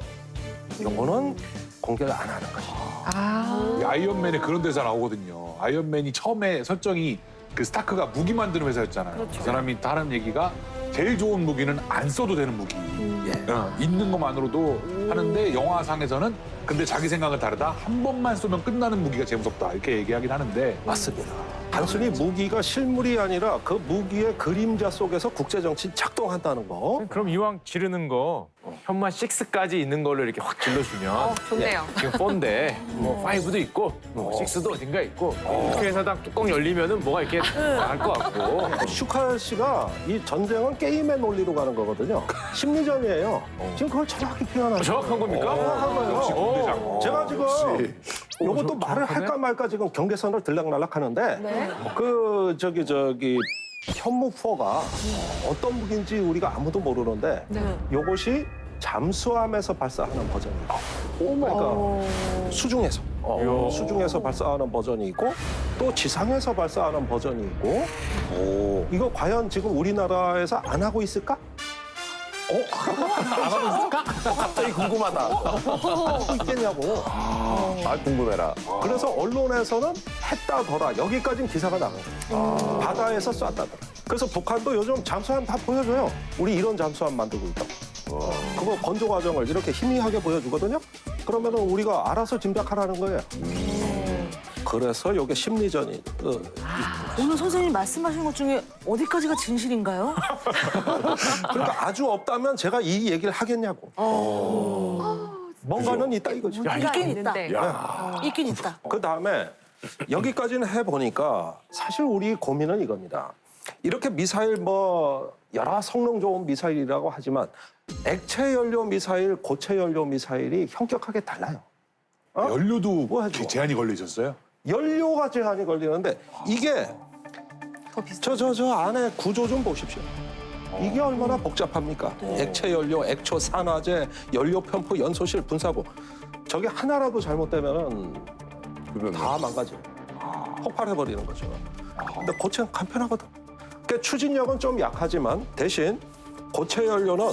요거는 공개를 안 하는 거죠. 이 아이언맨에 그런 대사 나오거든요. 아이언맨이 처음에 설정이 그 스타크가 무기 만드는 회사였잖아요. 그렇죠. 그 사람이 하는 얘기가 제일 좋은 무기는 안 써도 되는 무기. 있는 것만으로도 하는데 영화상에서는 근데 자기 생각은 다르다. 한 번만 쏘면 끝나는 무기가 제일 무섭다. 이렇게 얘기하긴 하는데. 맞습니다. 단순히 무기가 실물이 아니라 그 무기의 그림자 속에서 국제정치 작동한다는 거. 그럼 이왕 지르는 거 현마 6까지 있는 걸로 이렇게 확 질러주면 좋네요. 지금 4인데 뭐 5도 있고 뭐 6도 어딘가 있고 이렇게 해서 딱 뚜껑 열리면은 뭐가 이렇게 나갈 것 같고. 슈카 씨가 이 전쟁은 게임의 논리로 가는 거거든요. 심리전이에요. 지금 그걸 정확히 표현하는 정확한 겁니까? 정확한 거예요. 역시 군대장. 제가 지금 역시. 이것도 말을 할까 말까 지금 경계선을 들락날락 하는데 네. 그 저기 현무4가 어떤 무기인지 우리가 아무도 모르는데 이것이 잠수함에서 발사하는 버전이에요. 그러니까 수중에서 수중에서 발사하는 버전이 있고 또 지상에서 발사하는 버전이 있고 이거 과연 지금 우리나라에서 안 하고 있을까? 안 하고 있을까? 갑자기 궁금하다. 하고 있겠냐고. 궁금해라. 그래서 언론에서는 했다더라. 여기까지는 기사가 나가요. 바다에서 쐈다더라. 그래서 북한도 요즘 잠수함 다 보여줘요. 우리 이런 잠수함 만들고 있다. 그거 건조 과정을 이렇게 희미하게 보여주거든요. 그러면 우리가 알아서 짐작하라는 거예요. 그래서 이게 심리전이. 오늘 선생님 말씀하신 것 중에 어디까지가 진실인가요? 그러니까 아주 없다면 제가 이 얘기를 하겠냐고. 뭔가는 있다 이거죠. 야, 있긴 있다. 있긴 있다. 그 다음에 여기까지는 해보니까 사실 우리 고민은 이겁니다. 이렇게 미사일 뭐 여러 성능 좋은 미사일이라고 하지만 액체 연료 미사일, 고체 연료 미사일이 현격하게 달라요. 연료도 뭐 하죠? 제한이 걸려 있었어요? 연료가 제한이 걸리는데 이게 저 안에 구조 좀 보십시오. 이게 얼마나 복잡합니까? 액체 연료, 액초 산화제, 연료 편프, 연소실 분사구. 저게 하나라도 잘못되면은 다 망가져요. 폭발해버리는 거죠. 근데 고체는 간편하거든. 그러니까 추진력은 좀 약하지만 대신 고체 연료는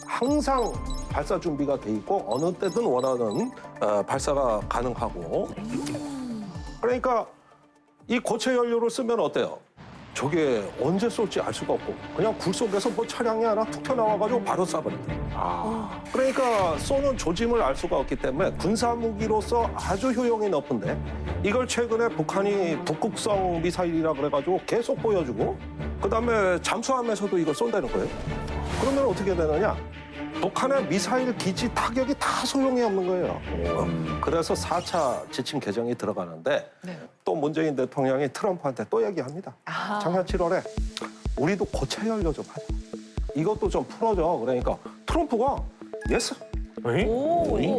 항상 발사 준비가 돼 있고 어느 때든 원하는 발사가 가능하고. 그러니까 이 고체 연료를 쓰면 어때요? 저게 언제 쏠지 알 수가 없고 그냥 굴 속에서 뭐 차량이 하나 툭 튀어나와가지고 바로 쏴버린다. 그러니까 쏘는 조짐을 알 수가 없기 때문에 군사무기로서 아주 효용이 높은데 이걸 최근에 북한이 북극성 미사일이라 그래가지고 계속 보여주고 그다음에 잠수함에서도 이걸 쏜다는 거예요. 그러면 어떻게 되느냐? 북한의 미사일 기지 타격이 다 소용이 없는 거예요. 그래서 4차 지침 개정이 들어가는데 또 문재인 대통령이 트럼프한테 또 얘기합니다. 작년 7월에 우리도 고체 연료 좀 하자. 이것도 좀 풀어줘. 그러니까 트럼프가 예스.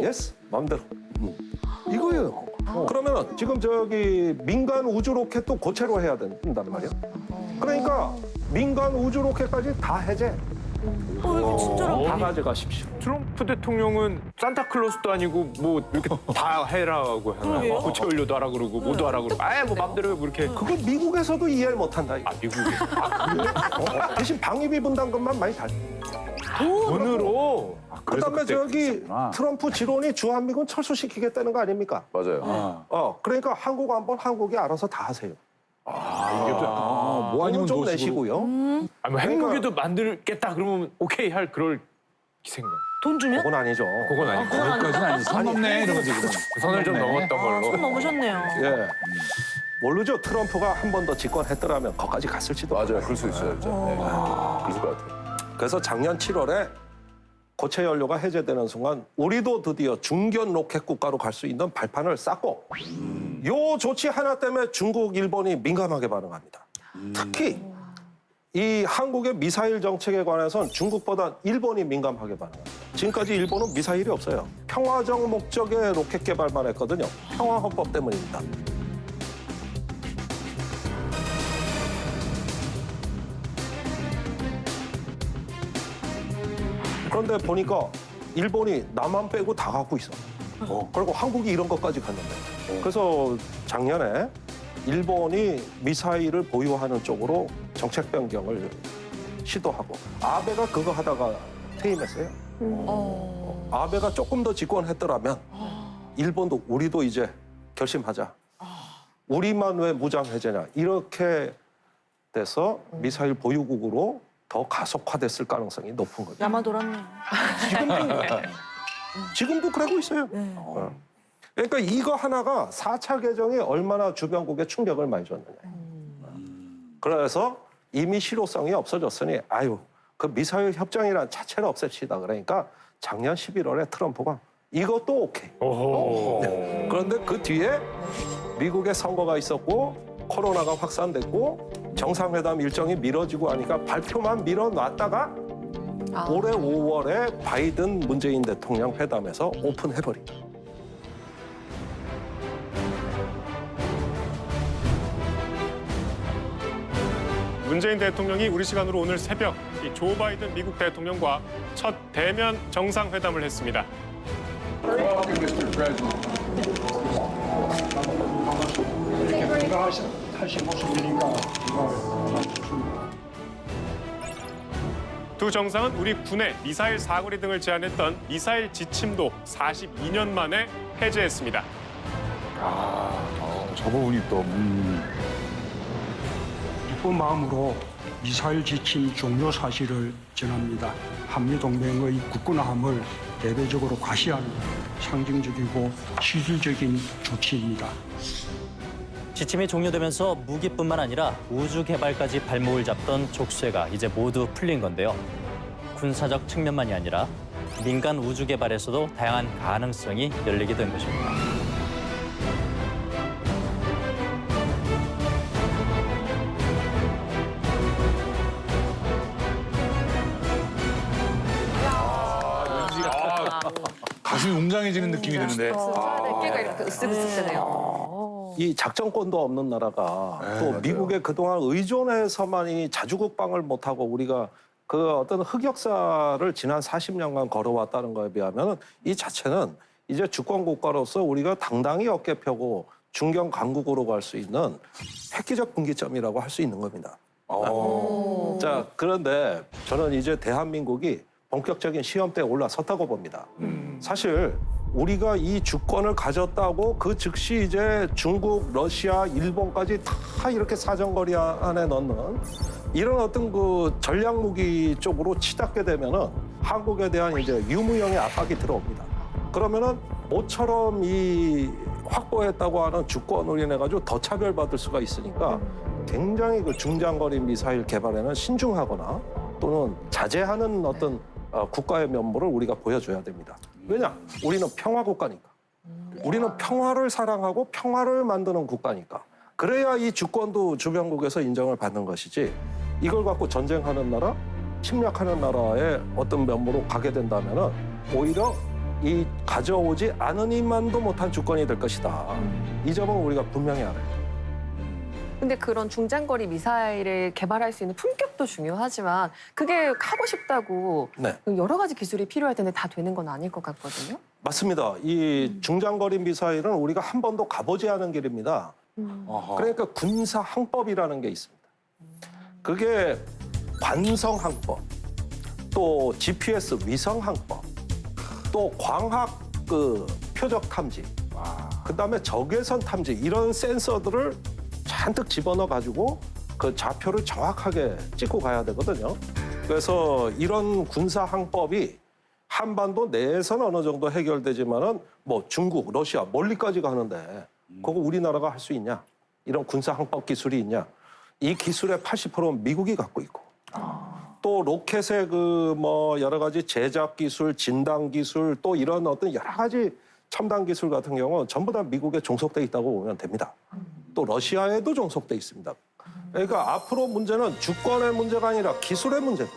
예스. 마음대로. 이거예요. 그러면 지금 저기 민간 우주 로켓도 고체로 해야 된단 말이에요. 그러니까 민간 우주 로켓까지 다 해제. 다 가져가십시오. 트럼프 대통령은 산타클로스도 아니고 뭐 이렇게 다 해라고 하나. 고체 연료도 하라 그러고 뭐도 하라 그러고. 아예 뭐 맘대로 뭐 이렇게. 그거 미국에서도 이해를 못한다. 이거. 미국에. 대신 방위비 분담금만 많이 달. 돈으로. 그다음에 저기 트럼프 지론이 주한미군 철수시키겠다는 거 아닙니까? 맞아요. 그러니까 한국 한번 한국이 알아서 다 하세요. 이게 뭐 아니면 좀 도식으로. 내시고요. 뭐 핵무기도 만들겠다 그러면 오케이 할 그럴 기세인가요? 돈 주면? 그건 아니죠. 그건 아니고. 거기까지는 아니지. 선 넘네 이런 거지. 선을 좀 넘었던 걸로. 손 넘으셨네요. 예. 모르죠. 트럼프가 한 번 더 집권했더라면 거기까지 갔을지도. 맞아요. 그럴 수 있어요. 진짜. 네. 그럴 것 같아요. 그래서 작년 7월에 고체 연료가 해제되는 순간 우리도 드디어 중견 로켓 국가로 갈 수 있는 발판을 쌓고 요 조치 하나 때문에 중국, 일본이 민감하게 반응합니다. 특히 이 한국의 미사일 정책에 관해서는 중국보다 일본이 민감하게 반응합니다. 지금까지 일본은 미사일이 없어요. 평화적 목적의 로켓 개발만 했거든요. 평화헌법 때문입니다. 그런데 보니까 일본이 남한 빼고 다 갖고 있어. 그리고 한국이 이런 것까지 갔는데. 그래서 작년에 일본이 미사일을 보유하는 쪽으로 정책 변경을 시도하고 아베가 그거 하다가 퇴임했어요. 아베가 조금 더 집권했더라면 일본도 우리도 이제 결심하자. 우리만 왜 무장 해제냐 이렇게 돼서 미사일 보유국으로 더 가속화됐을 가능성이 높은 거죠. 야마 돌았네. 지금도 그러고 있어요. 그러니까 이거 하나가 4차 개정이 얼마나 주변국에 충격을 많이 줬느냐. 그래서 이미 실효성이 없어졌으니 아유 그 미사일 협정이란 자체를 없앱시다. 그러니까 작년 11월에 트럼프가 이것도 오케이. 네. 그런데 그 뒤에 미국의 선거가 있었고 코로나가 확산됐고 정상회담 일정이 미뤄지고 하니까 발표만 미뤄놨다가 올해 5월에 바이든 문재인 대통령 회담에서 오픈해버린 거예요. 문재인 대통령이 우리 시간으로 오늘 새벽 이 조 바이든 미국 대통령과 첫 대면 정상회담을 했습니다. 이렇게 건강하신 모습이니까 두 정상은 우리 군의 미사일 사거리 등을 제한했던 미사일 지침도 42년 만에 해제했습니다. 저 부분이 또 기쁜 마음으로 미사일 지침 종료 사실을 전합니다. 한미동맹의 굳건함을 대대적으로 과시하는 상징적이고 실질적인 조치입니다. 지침이 종료되면서 무기뿐만 아니라 우주 개발까지 발목을 잡던 족쇄가 이제 모두 풀린 건데요. 군사적 측면만이 아니라 민간 우주 개발에서도 다양한 가능성이 열리게 된 것입니다. 가슴이 웅장해지는 느낌이 드는데. 깨가 이렇게 으쓱으쓱하네요. 이 작전권도 없는 나라가 또 미국에 그동안 의존해서만 이 자주국방을 못하고 우리가 그 어떤 흑역사를 지난 40년간 걸어왔다는 거에 비하면 이 자체는 이제 주권 국가로서 우리가 당당히 어깨 펴고 중견 강국으로 갈 수 있는 획기적 분기점이라고 할 수 있는 겁니다. 자, 그런데 저는 이제 대한민국이 본격적인 시험대에 올라섰다고 봅니다. 사실 우리가 이 주권을 가졌다고 그 즉시 이제 중국, 러시아, 일본까지 다 이렇게 사정거리 안에 넣는 이런 어떤 그 전략 무기 쪽으로 치닫게 되면은 한국에 대한 이제 유무형의 압박이 들어옵니다. 그러면은 모처럼 이 확보했다고 하는 주권을 인해 가지고 더 차별받을 수가 있으니까 굉장히 그 중장거리 미사일 개발에는 신중하거나 또는 자제하는 어떤 국가의 면모를 우리가 보여줘야 됩니다. 왜냐? 우리는 평화 국가니까. 우리는 평화를 사랑하고 평화를 만드는 국가니까. 그래야 이 주권도 주변국에서 인정을 받는 것이지 이걸 갖고 전쟁하는 나라, 침략하는 나라의 어떤 면모로 가게 된다면은 오히려 이 가져오지 않으니만도 못한 주권이 될 것이다. 이 점은 우리가 분명히 알아요. 근데 그런 중장거리 미사일을 개발할 수 있는 품격도 중요하지만 그게 하고 싶다고 네. 여러 가지 기술이 필요할 텐데 다 되는 건 아닐 것 같거든요. 맞습니다. 이 중장거리 미사일은 우리가 한 번도 가보지 않은 길입니다. 그러니까 군사 항법이라는 게 있습니다. 그게 관성 항법, 또 GPS 위성 항법, 또 광학 그 표적 탐지, 그다음에 적외선 탐지 이런 센서들을 잔뜩 집어넣어 가지고 그 좌표를 정확하게 찍고 가야 되거든요. 그래서 이런 군사 항법이 한반도 내에서는 어느 정도 해결되지만은 뭐 중국, 러시아 멀리까지 가는데 그거 우리나라가 할 수 있냐? 이런 군사 항법 기술이 있냐? 이 기술의 80%는 미국이 갖고 있고 또 로켓의 그 뭐 여러 가지 제작 기술, 진단 기술 또 이런 어떤 여러 가지 첨단 기술 같은 경우는 전부 다 미국에 종속돼 있다고 보면 됩니다. 또 러시아에도 종속돼 있습니다. 그러니까 앞으로 문제는 주권의 문제가 아니라 기술의 문제입니다.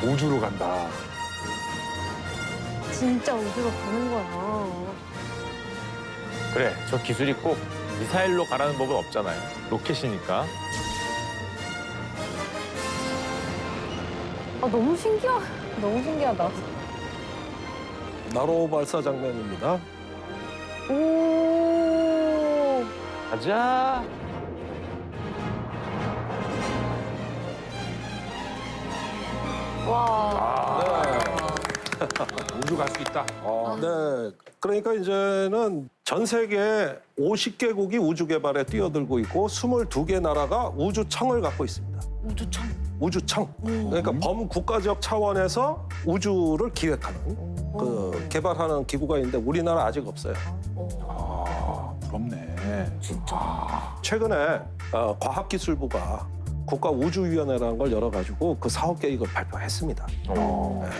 우주로 간다. 진짜 우주로 가는 거야. 그래, 저 기술이 꼭 미사일로 가라는 법은 없잖아요. 로켓이니까. 너무 신기하다. 나로 발사 장면입니다. 오. 가자. 우주 갈 수 있다. 네. 그러니까 이제는 전 세계 50개국이 우주 개발에 뛰어들고 있고 22개 나라가 우주청을 갖고 있습니다. 우주청. 우주청. 그러니까 범국가적 차원에서 우주를 기획하는 개발하는 기구가 있는데 우리나라 아직 없어요. 부럽네. 진짜. 최근에 과학기술부가 국가우주위원회라는 걸 열어가지고 그 사업 계획을 발표했습니다. 네.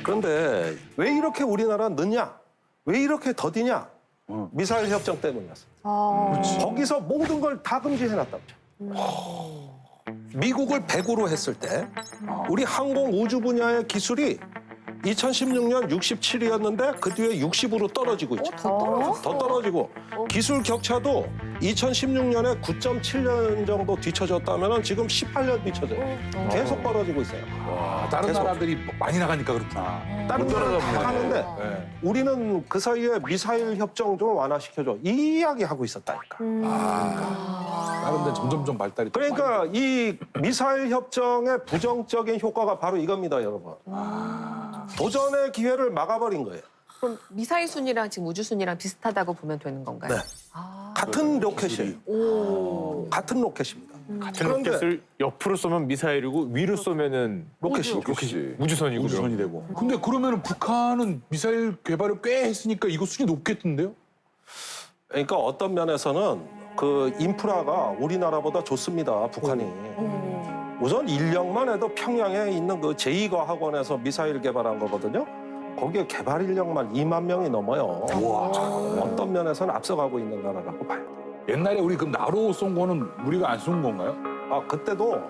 그런데 왜 이렇게 우리나라는 늦냐? 왜 이렇게 더디냐? 미사일 협정 때문이었어요. 거기서 모든 걸 다 금지해놨다고. 미국을 100으로 했을 때 우리 항공 우주 분야의 기술이 2016년 67이었는데 그 뒤에 60으로 떨어지고 있죠. 더 떨어지고 기술 격차도 2016년에 9.7년 정도 뒤쳐졌다면 지금 18년 뒤쳐져요. 계속 벌어지고 있어요. 다른 계속. 나라들이 많이 나가니까 그렇구나. 다른 나라는 다 하는데 우리는 그 사이에 미사일 협정 좀 완화시켜줘. 이 이야기 하고 있었다니까. 다른 데는 점점점 발달이. 그러니까 이 미사일 협정의 부정적인 효과가 바로 이겁니다, 여러분. 도전의 기회를 막아버린 거예요. 그럼 미사일 순위랑 지금 우주 순위랑 비슷하다고 보면 되는 건가요? 네. 같은 로켓이에요. 같은 로켓입니다. 같은 로켓을 옆으로 쏘면 미사일이고 위로 쏘면은 로켓이. 우주선이고요. 우주선이 되고. 근데 그러면 북한은 미사일 개발을 꽤 했으니까 이거 수준이 높겠던데요? 그러니까 어떤 면에서는 그 인프라가 우리나라보다 좋습니다, 북한이. 우선 인력만 해도 평양에 있는 그 제2과학원에서 미사일 개발한 거거든요. 거기에 개발 인력만 2만 명이 넘어요. 어떤 면에서는 앞서가고 있는 나라라고 봐요. 옛날에 우리 그럼 나로 쏜 거는 우리가 안 쏜 건가요? 그때도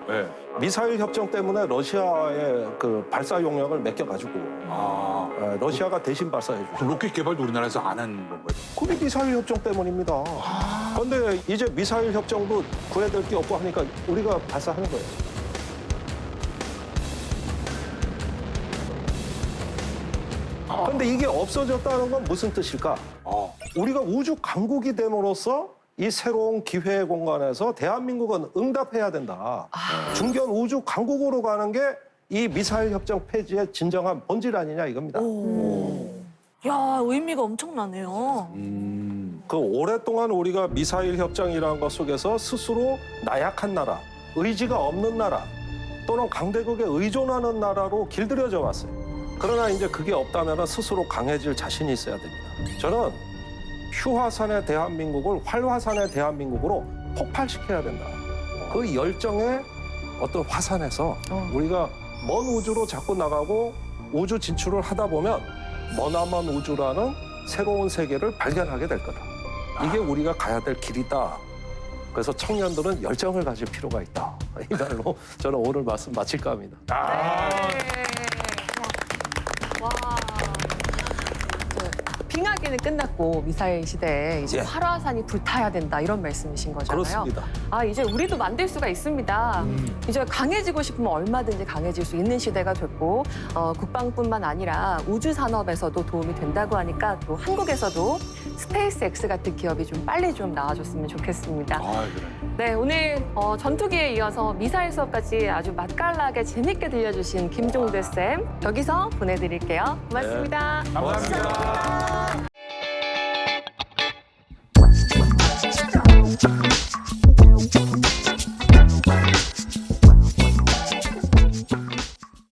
미사일 협정 때문에 러시아의 그 발사 용량을 맡겨가지고 러시아가 대신 발사해주죠. 그럼 로켓 개발도 우리나라에서 안 한 건가요? 그게 미사일 협정 때문입니다. 그런데 이제 미사일 협정도 구해될 게 없고 하니까 우리가 발사하는 거예요. 그런데 이게 없어졌다는 건 무슨 뜻일까? 우리가 우주 강국이 됨으로써 이 새로운 기회 공간에서 대한민국은 응답해야 된다. 중견 우주 강국으로 가는 게 이 미사일 협정 폐지의 진정한 본질 아니냐 이겁니다. 야, 의미가 엄청나네요. 그 오랫동안 우리가 미사일 협정이라는 것 속에서 스스로 나약한 나라, 의지가 없는 나라 또는 강대국에 의존하는 나라로 길들여져 왔어요. 그러나 이제 그게 없다면 스스로 강해질 자신이 있어야 됩니다. 저는 휴화산의 대한민국을 활화산의 대한민국으로 폭발시켜야 된다. 그 열정의 어떤 화산에서 우리가 먼 우주로 자꾸 나가고 우주 진출을 하다 보면 머나먼 우주라는 새로운 세계를 발견하게 될 거다. 이게 우리가 가야 될 길이다. 그래서 청년들은 열정을 가질 필요가 있다. 이 말로 저는 오늘 말씀 마칠까 합니다. 빙하기는 끝났고 미사일 시대에 이제 활화산이 불타야 된다 이런 말씀이신 거잖아요. 그렇습니다. 이제 우리도 만들 수가 있습니다. 이제 강해지고 싶으면 얼마든지 강해질 수 있는 시대가 됐고 국방뿐만 아니라 우주 산업에서도 도움이 된다고 하니까 또 한국에서도 스페이스X 같은 기업이 좀 빨리 좀 나와줬으면 좋겠습니다. 네, 오늘 전투기에 이어서 미사일 수업까지 아주 맛깔나게 재밌게 들려주신 김종대 쌤 여기서 보내드릴게요. 고맙습니다. 감사합니다.